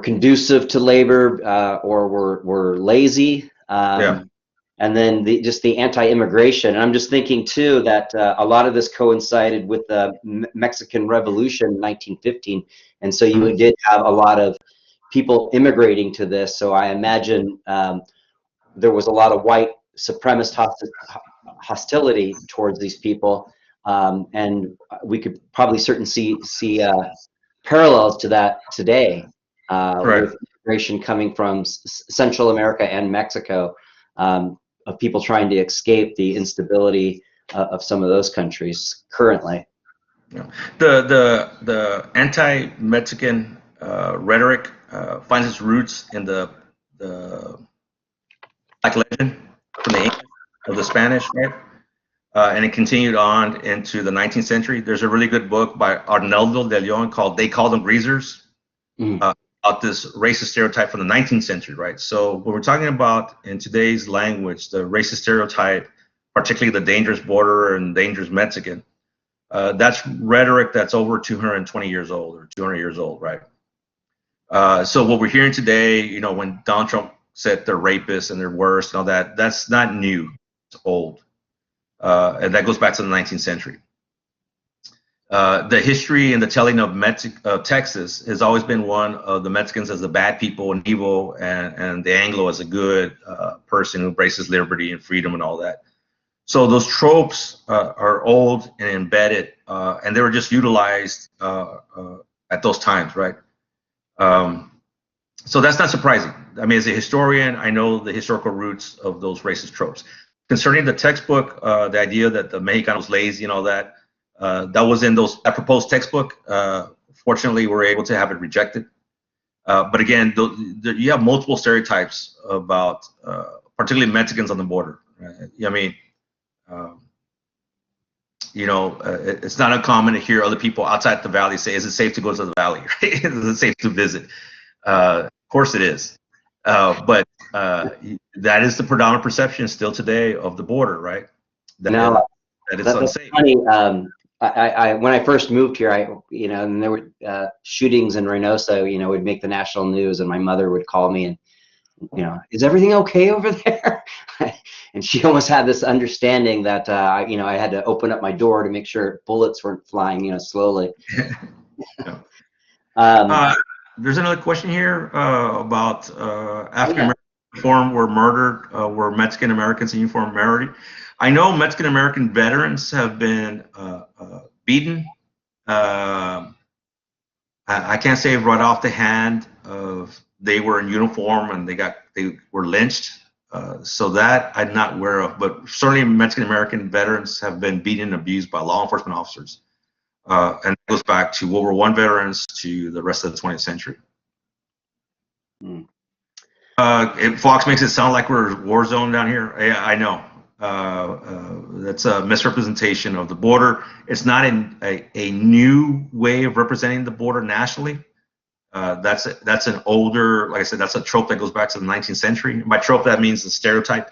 conducive to labor or were lazy. Yeah. And then just the anti-immigration. And I'm just thinking, too, that a lot of this coincided with the Mexican Revolution in 1915. And so you did have a lot of people immigrating to this. So I imagine there was a lot of white supremacist hostility towards these people. And we could probably certainly see parallels to that today with immigration coming from Central America and Mexico. Of people trying to escape the instability of some of those countries currently. Yeah. The anti-Mexican rhetoric finds its roots in the Black legend from the English of the Spanish, right? And it continued on into the 19th century. There's a really good book by Arnaldo de Leon called "They Call Them Greasers." About this racist stereotype from the 19th century, right? So when we're talking about in today's language, the racist stereotype, particularly the dangerous border and dangerous Mexican, that's rhetoric that's over 220 years old or 200 years old, right? So what we're hearing today, you know, when Donald Trump said they're rapists and they're worse and all that, that's not new, it's old. And that goes back to the 19th century. The history and the telling of Texas has always been one of the Mexicans as the bad people and evil, and the Anglo as a good person who embraces liberty and freedom and all that. So those tropes are old and embedded, and they were just utilized at those times, right? So that's not surprising. I mean, as a historian, I know the historical roots of those racist tropes. Concerning the textbook, the idea that the Mexicano was lazy and all that, that was in that proposed textbook. Fortunately, we were able to have it rejected. But again, you have multiple stereotypes about particularly Mexicans on the border. Right? I mean, you know, it's not uncommon to hear other people outside the valley say, "Is it safe to go to the valley? Right? Is it safe to visit?" Of course it is. But that is the predominant perception still today of the border, right? That it's unsafe. Funny. I when I first moved here, and there were shootings in Reynosa, would make the national news, and my mother would call me and, is everything okay over there? And she almost had this understanding that, I had to open up my door to make sure bullets weren't flying, slowly. There's another question here about African American uniform were murdered, were Mexican Americans in uniform murdered. I know Mexican American veterans have been beaten. I can't say right off the hand of they were in uniform and they were lynched. So that I'm not aware of, but certainly Mexican American veterans have been beaten and abused by law enforcement officers. And it goes back to World War I veterans to the rest of the 20th century. Fox makes it sound like we're a war zone down here. I know. That's a misrepresentation of the border. It's not a new way of representing the border nationally. That's an older, like I said, that's a trope that goes back to the 19th century. By trope, that means the stereotype.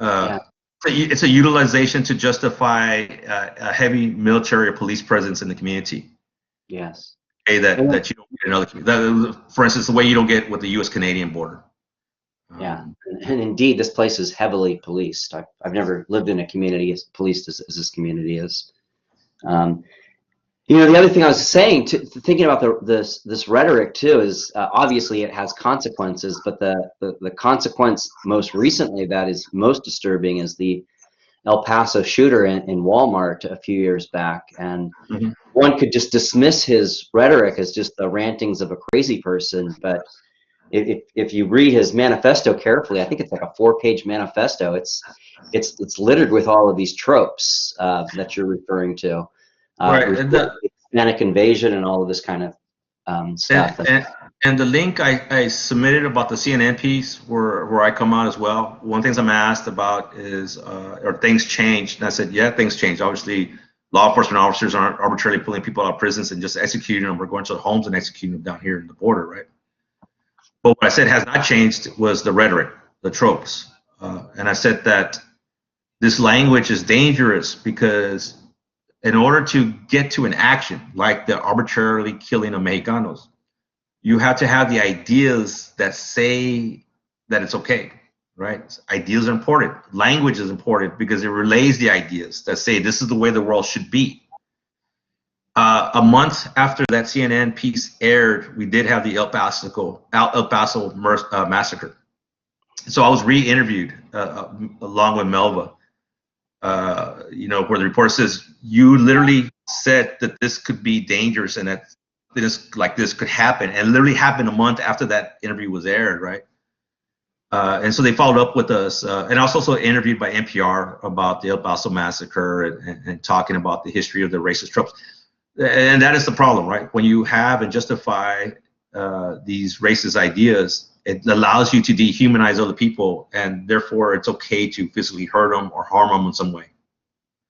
Yeah. It's a utilization to justify a heavy military or police presence in the community. Yes. That you don't get in other communities. For instance, the way you don't get with the U.S.-Canadian border. Yeah, and indeed, this place is heavily policed. I've never lived in a community as policed as this community is. The other thing I was saying, thinking about this rhetoric too, is obviously it has consequences, but the consequence most recently that is most disturbing is the El Paso shooter in Walmart a few years back, and Mhm. one could just dismiss his rhetoric as just the rantings of a crazy person, but if you read his manifesto carefully, I think it's like a 4-page manifesto. It's littered with all of these tropes that you're referring to, Right, and Hispanic invasion and all of this kind of stuff. and the link I submitted about the CNN piece where I come out as well. One of the things I'm asked about is are things changed? And I said, yeah, things changed. Obviously, law enforcement officers aren't arbitrarily pulling people out of prisons and just executing them. We're going to the homes and executing them down here in the border, right? But what I said has not changed was the rhetoric, the tropes. And I said that this language is dangerous because in order to get to an action like the arbitrarily killing of Mexicanos, you have to have the ideas that say that it's okay, right? Ideas are important. Language is important because it relays the ideas that say this is the way the world should be. A month after that CNN piece aired, we did have the El Paso massacre. So I was re-interviewed along with Melva, where the reporter says, you literally said that this could be dangerous and that this could happen, and literally happened a month after that interview was aired, right? And so they followed up with us, and I was also interviewed by NPR about the El Paso massacre and talking about the history of the racist tropes. And that is the problem, right? When you have and justify these racist ideas, it allows you to dehumanize other people, and therefore it's okay to physically hurt them or harm them in some way.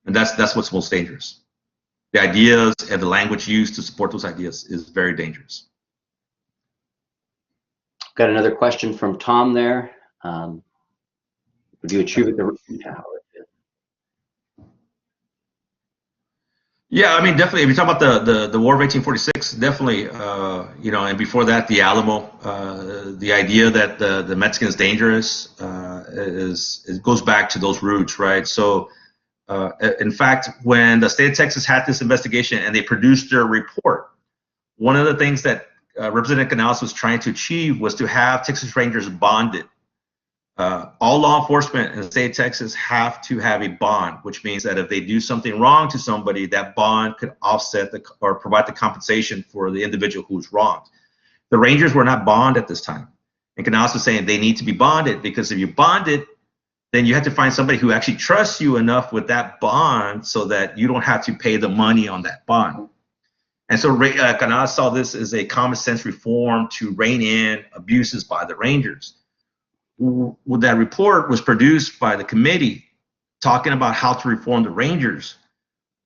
And that's what's most dangerous. The ideas and the language used to support those ideas is very dangerous. Got another question from Tom there. Would you attribute the Yeah, I mean, definitely. If you talk about the War of 1846, definitely, and before that, the Alamo, the idea that the Mexican is dangerous it goes back to those roots, right? So, in fact, when the state of Texas had this investigation and they produced their report, one of the things that Representative Canales was trying to achieve was to have Texas Rangers bonded. All law enforcement in the state of Texas have to have a bond, which means that if they do something wrong to somebody, that bond could offset or provide the compensation for the individual who's wronged. The Rangers were not bonded at this time. And Canales was saying they need to be bonded because if you bond it, then you have to find somebody who actually trusts you enough with that bond so that you don't have to pay the money on that bond. And so Canales saw this as a common sense reform to rein in abuses by the Rangers. That report was produced by the committee talking about how to reform the Rangers.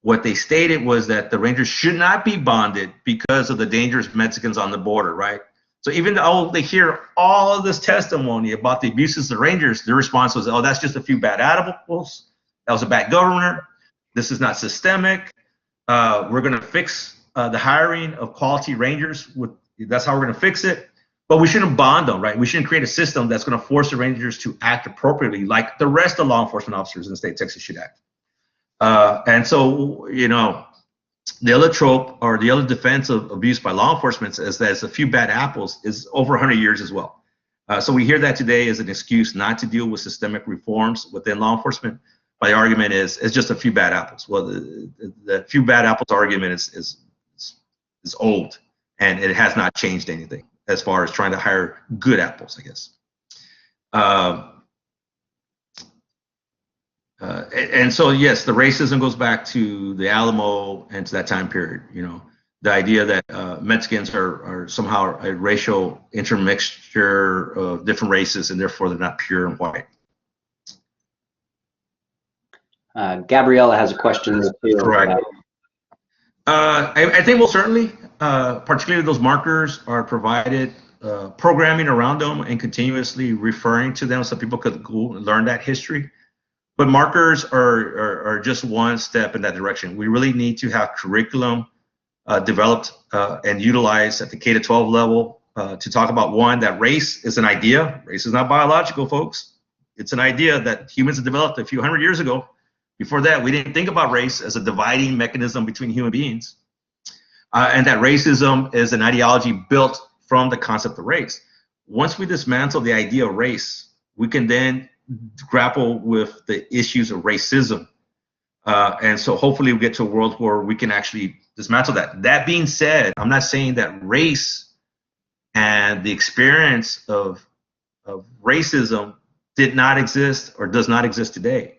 What they stated was that the Rangers should not be bonded because of the dangerous Mexicans on the border, right? So even though they hear all of this testimony about the abuses of the Rangers, their response was, oh, that's just a few bad apples. That was a bad governor. This is not systemic. We're going to fix the hiring of quality Rangers. That's how we're going to fix it. But we shouldn't bond them, right? We shouldn't create a system that's going to force the Rangers to act appropriately like the rest of law enforcement officers in the state of Texas should act. And so, the other trope or the other defense of abuse by law enforcement is that it's a few bad apples is over 100 years as well. So we hear that today as an excuse not to deal with systemic reforms within law enforcement. But the argument is it's just a few bad apples. Well, the few bad apples argument is old, and it has not changed anything as far as trying to hire good apples, I guess. And so, yes, the racism goes back to the Alamo and to that time period. the idea that Mexicans are somehow a racial intermixture of different races, and therefore they're not pure and white. Gabriella has a question there too. Correct. I think most certainly, particularly those markers are provided, programming around them and continuously referring to them so people could go and learn that history. But markers are just one step in that direction. We really need to have curriculum developed and utilized at the K-12 level to talk about, one, that race is an idea. Race is not biological, folks. It's an idea that humans have developed a few hundred years ago. Before that, we didn't think about race as a dividing mechanism between human beings. And that racism is an ideology built from the concept of race. Once we dismantle the idea of race, we can then grapple with the issues of racism. And so hopefully we get to a world where we can actually dismantle that. That being said, I'm not saying that race and the experience of racism did not exist or does not exist today.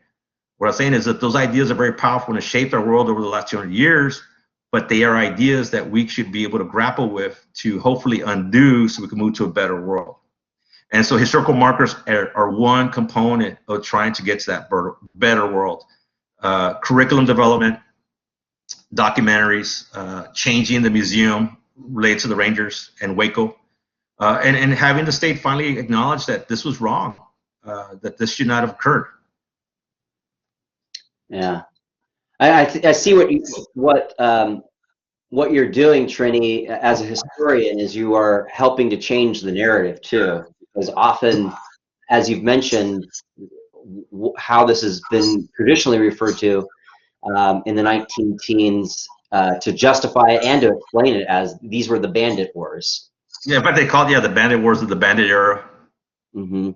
What I'm saying is that those ideas are very powerful and have shaped our world over the last 200 years, but they are ideas that we should be able to grapple with to hopefully undo so we can move to a better world. And so historical markers are one component of trying to get to that better world. Curriculum development, documentaries, changing the museum related to the Rangers and Waco, and having the state finally acknowledge that this was wrong, that this should not have occurred. Yeah, I see what you're doing, Trini, as a historian, is you are helping to change the narrative too, because often, as you've mentioned, how this has been traditionally referred to in the 19 teens to justify it and to explain it as these were the bandit wars. Yeah, in fact, they called the bandit wars of the bandit era. Mm-hmm.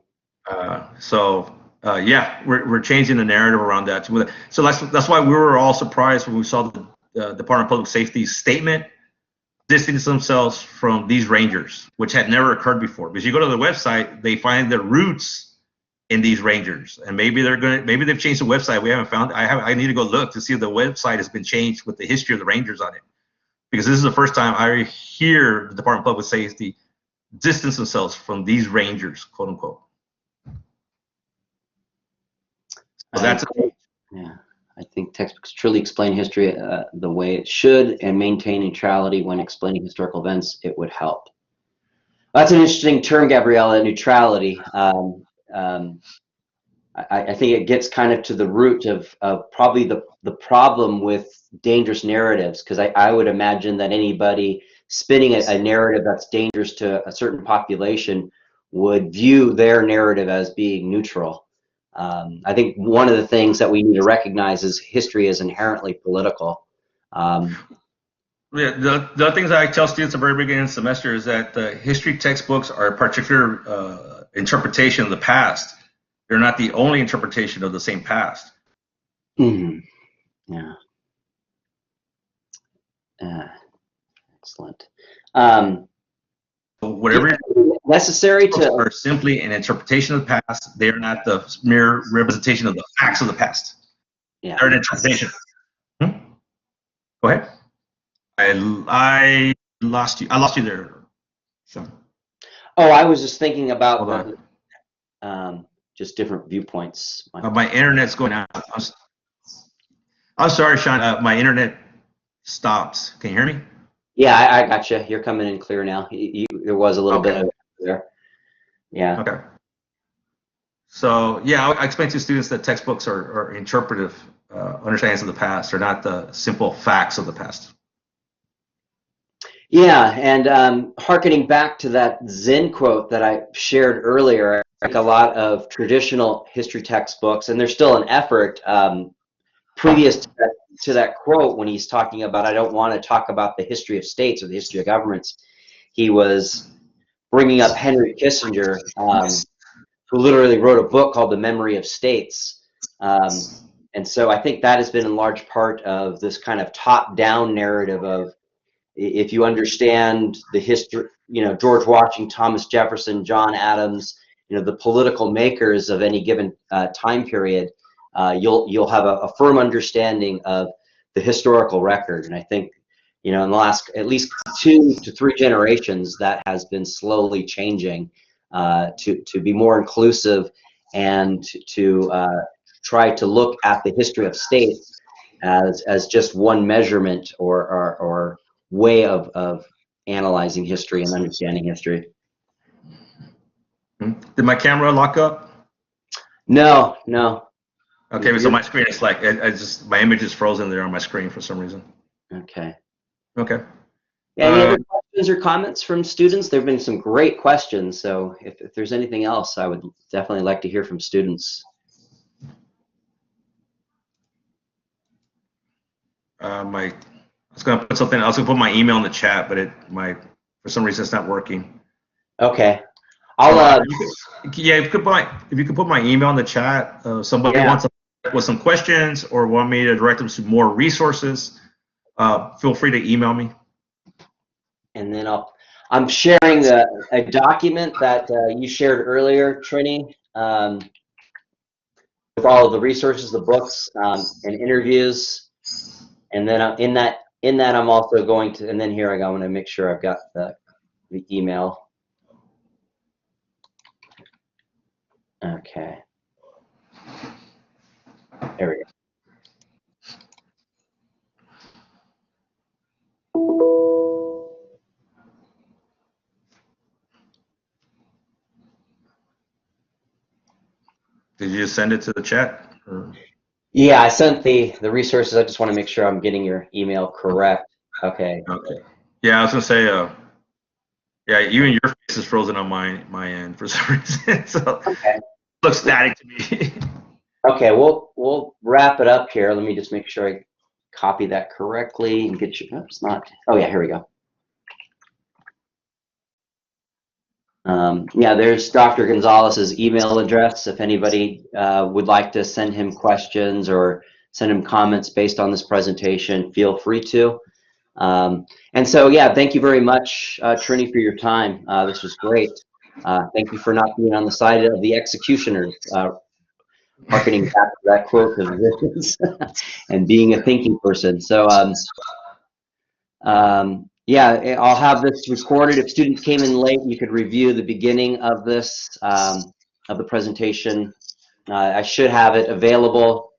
Yeah, we're changing the narrative around that. So that's why we were all surprised when we saw the Department of Public Safety's statement distancing themselves from these Rangers, which had never occurred before. Because you go to the website, they find their roots in these Rangers, and maybe they've changed the website. We haven't found. I need to go look to see if the website has been changed with the history of the Rangers on it, because this is the first time I hear the Department of Public Safety distance themselves from these Rangers, quote unquote. So that's yeah. I think textbooks truly explain history the way it should and maintain neutrality when explaining historical events. It would help. That's an interesting term, Gabriella, neutrality. I think it gets kind of to the root of probably the problem with dangerous narratives, because I would imagine that anybody spinning a narrative that's dangerous to a certain population would view their narrative as being neutral. I think one of the things that we need to recognize is history is inherently political. Yeah, the things I tell students at the very beginning of the semester is that the history textbooks are a particular interpretation of the past. They're not the only interpretation of the same past. Mm-hmm. Yeah. Excellent. Whatever necessary to are simply an interpretation of the past. They are not the mere representation of the facts of the past. Yeah. They're an interpretation. Go ahead. I lost you. I lost you there, Sean. Oh, I was just thinking about just different viewpoints. My internet's going out. I'm sorry, Sean. My internet stops. Can you hear me? Yeah, I got you. You're coming in clear now. There was a little bit of there. Yeah. Okay. So yeah, I explain to students that textbooks are interpretive understandings of the past, are not the simple facts of the past. Yeah, and hearkening back to that Zen quote that I shared earlier, I think a lot of traditional history textbooks, and there's still an effort previous to that quote when he's talking about, I don't want to talk about the history of states or the history of governments. He was bringing up Henry Kissinger, who literally wrote a book called The Memory of States. And so I think that has been in large part of this kind of top-down narrative of, if you understand the history, George Washington, Thomas Jefferson, John Adams, the political makers of any given time period, you'll have a firm understanding of the historical record. And I think you know, in the last at least 2 to 3 generations, that has been slowly changing to be more inclusive and to try to look at the history of states as just one measurement or way of analyzing history and understanding history. Did my camera lock up? No, no. Okay, so my screen is like, I just, my image is frozen there on my screen for some reason. Okay. Okay. Any other questions or comments from students? There have been some great questions, so if there's anything else, I would definitely like to hear from students. I was gonna put something. I was gonna put my email in the chat, but for some reason it's not working. Okay, I'll. Yeah, if you could put my email in the chat. Somebody wants with some questions or want me to direct them to more resources. Feel free to email me. And then I'm sharing a document that you shared earlier, Trini, with all of the resources, the books, and interviews. And then in that I'm also going to, and then here I go. I'm going to make sure I've got the email. Okay. There we go. Did you just send it to the chat? Or? Yeah, I sent the resources. I just want to make sure I'm getting your email correct. Okay. Okay. Yeah, I was gonna say, yeah, even your face is frozen on my end for some reason. So Okay. it looks static to me. Okay, we'll wrap it up here. Let me just make sure I copy that correctly and get you. Oops, not. Oh yeah, here we go. Yeah, there's Dr. Gonzalez's email address. If anybody would like to send him questions or send him comments based on this presentation, feel free to. And so, yeah, thank you very much, Trini, for your time. This was great. Thank you for not being on the side of the executioners, harkening back to that quote of Visions and being a thinking person. So, yeah, I'll have this recorded. If students came in late, you could review the beginning of this, of the presentation. I should have it available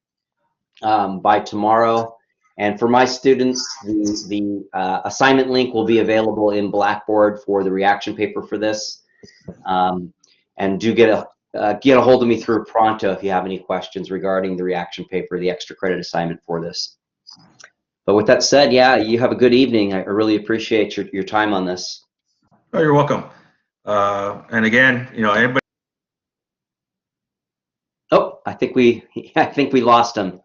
by tomorrow. And for my students, the assignment link will be available in Blackboard for the reaction paper for this. And do get a hold of me through Pronto if you have any questions regarding the reaction paper, the extra credit assignment for this. But with that said, yeah, you have a good evening. I really appreciate your time on this. Oh, you're welcome. And again, you know, everybody. Oh, I think we lost him.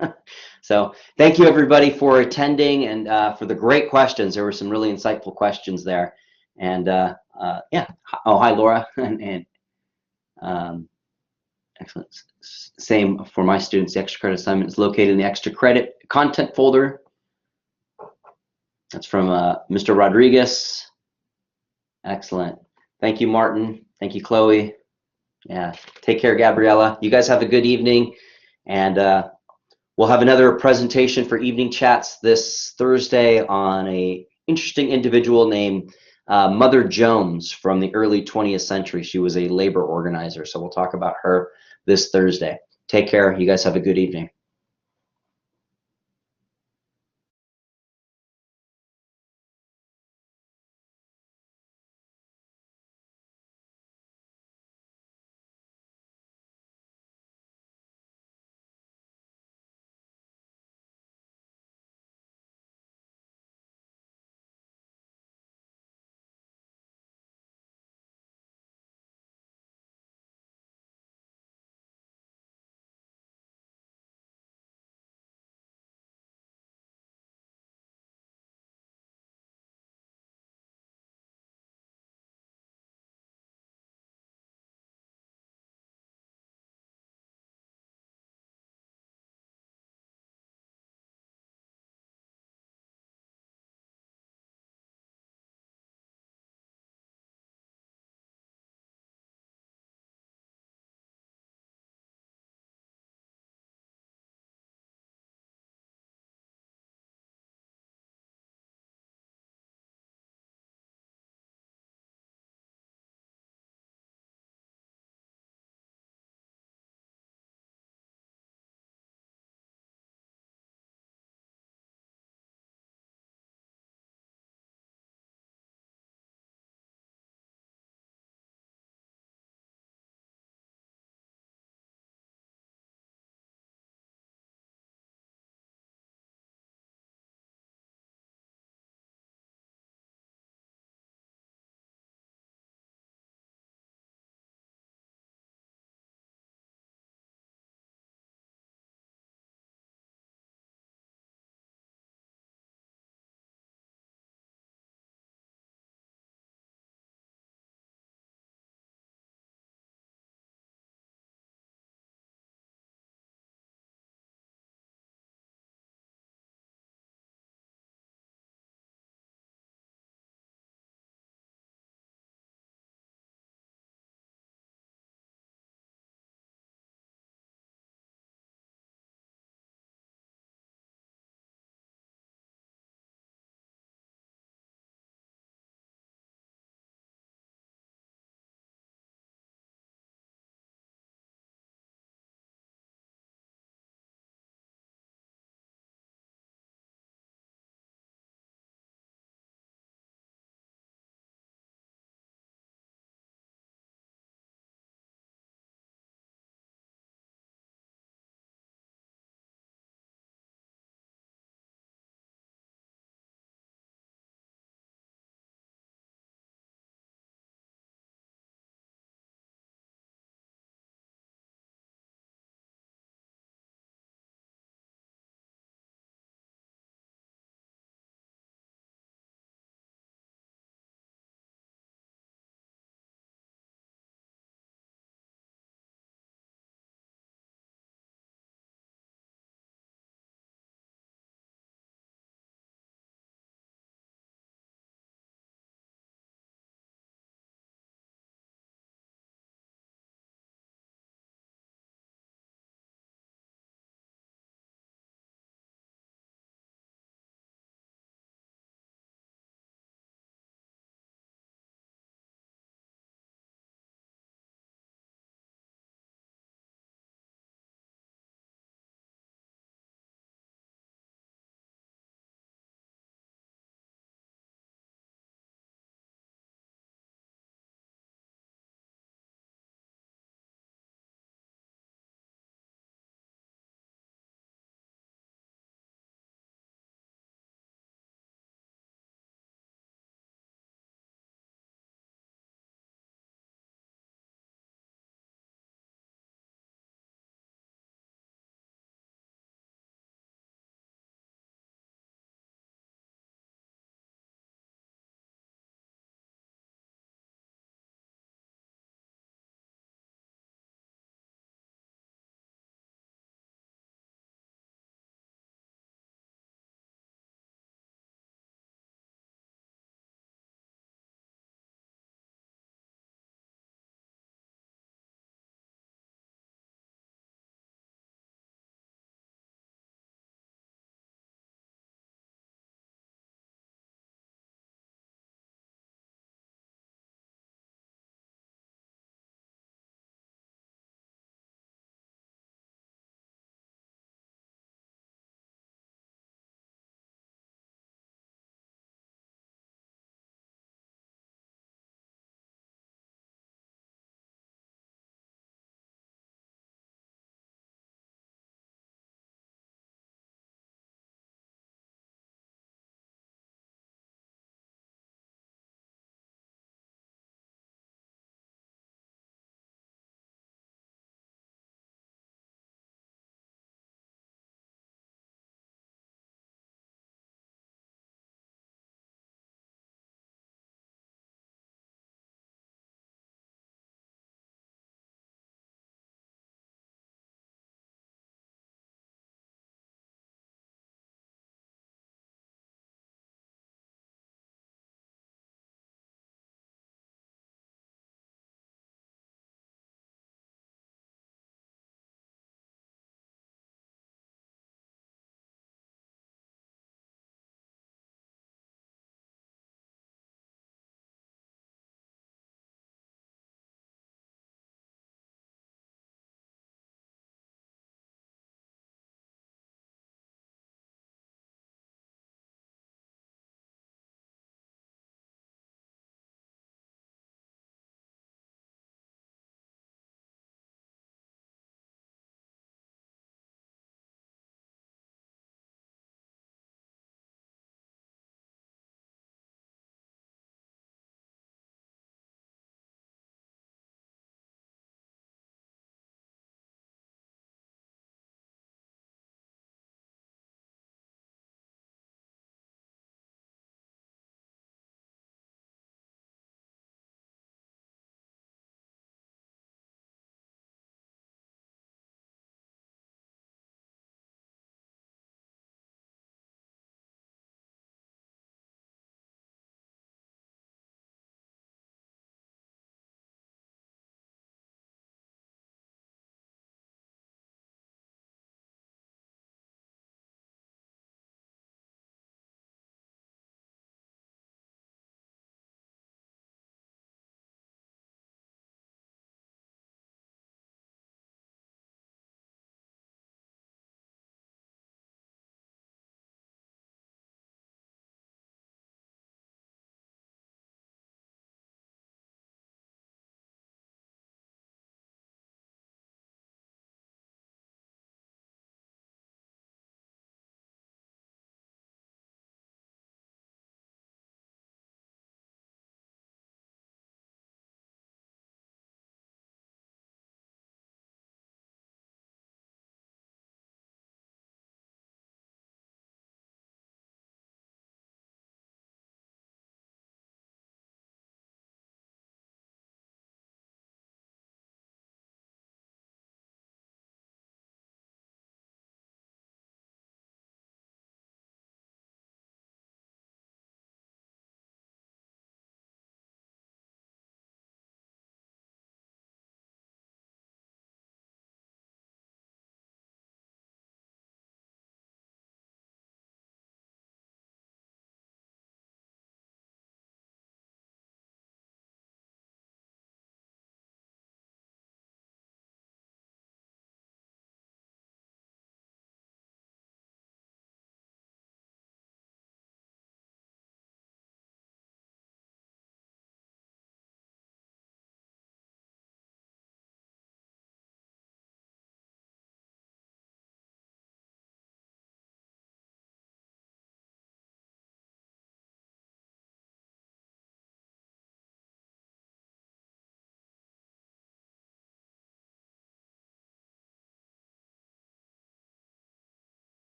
So thank you everybody for attending and for the great questions. There were some really insightful questions there. And yeah. Oh, hi, Laura. and excellent. Same for my students. The extra credit assignment is located in the extra credit content folder. That's from Mr. Rodriguez. Excellent. Thank you, Martin. Thank you, Chloe. Yeah. Take care, Gabriella. You guys have a good evening. And we'll have another presentation for evening chats this Thursday on a interesting individual named Mother Jones from the early 20th century. She was a labor organizer. So we'll talk about her this Thursday. Take care. You guys have a good evening.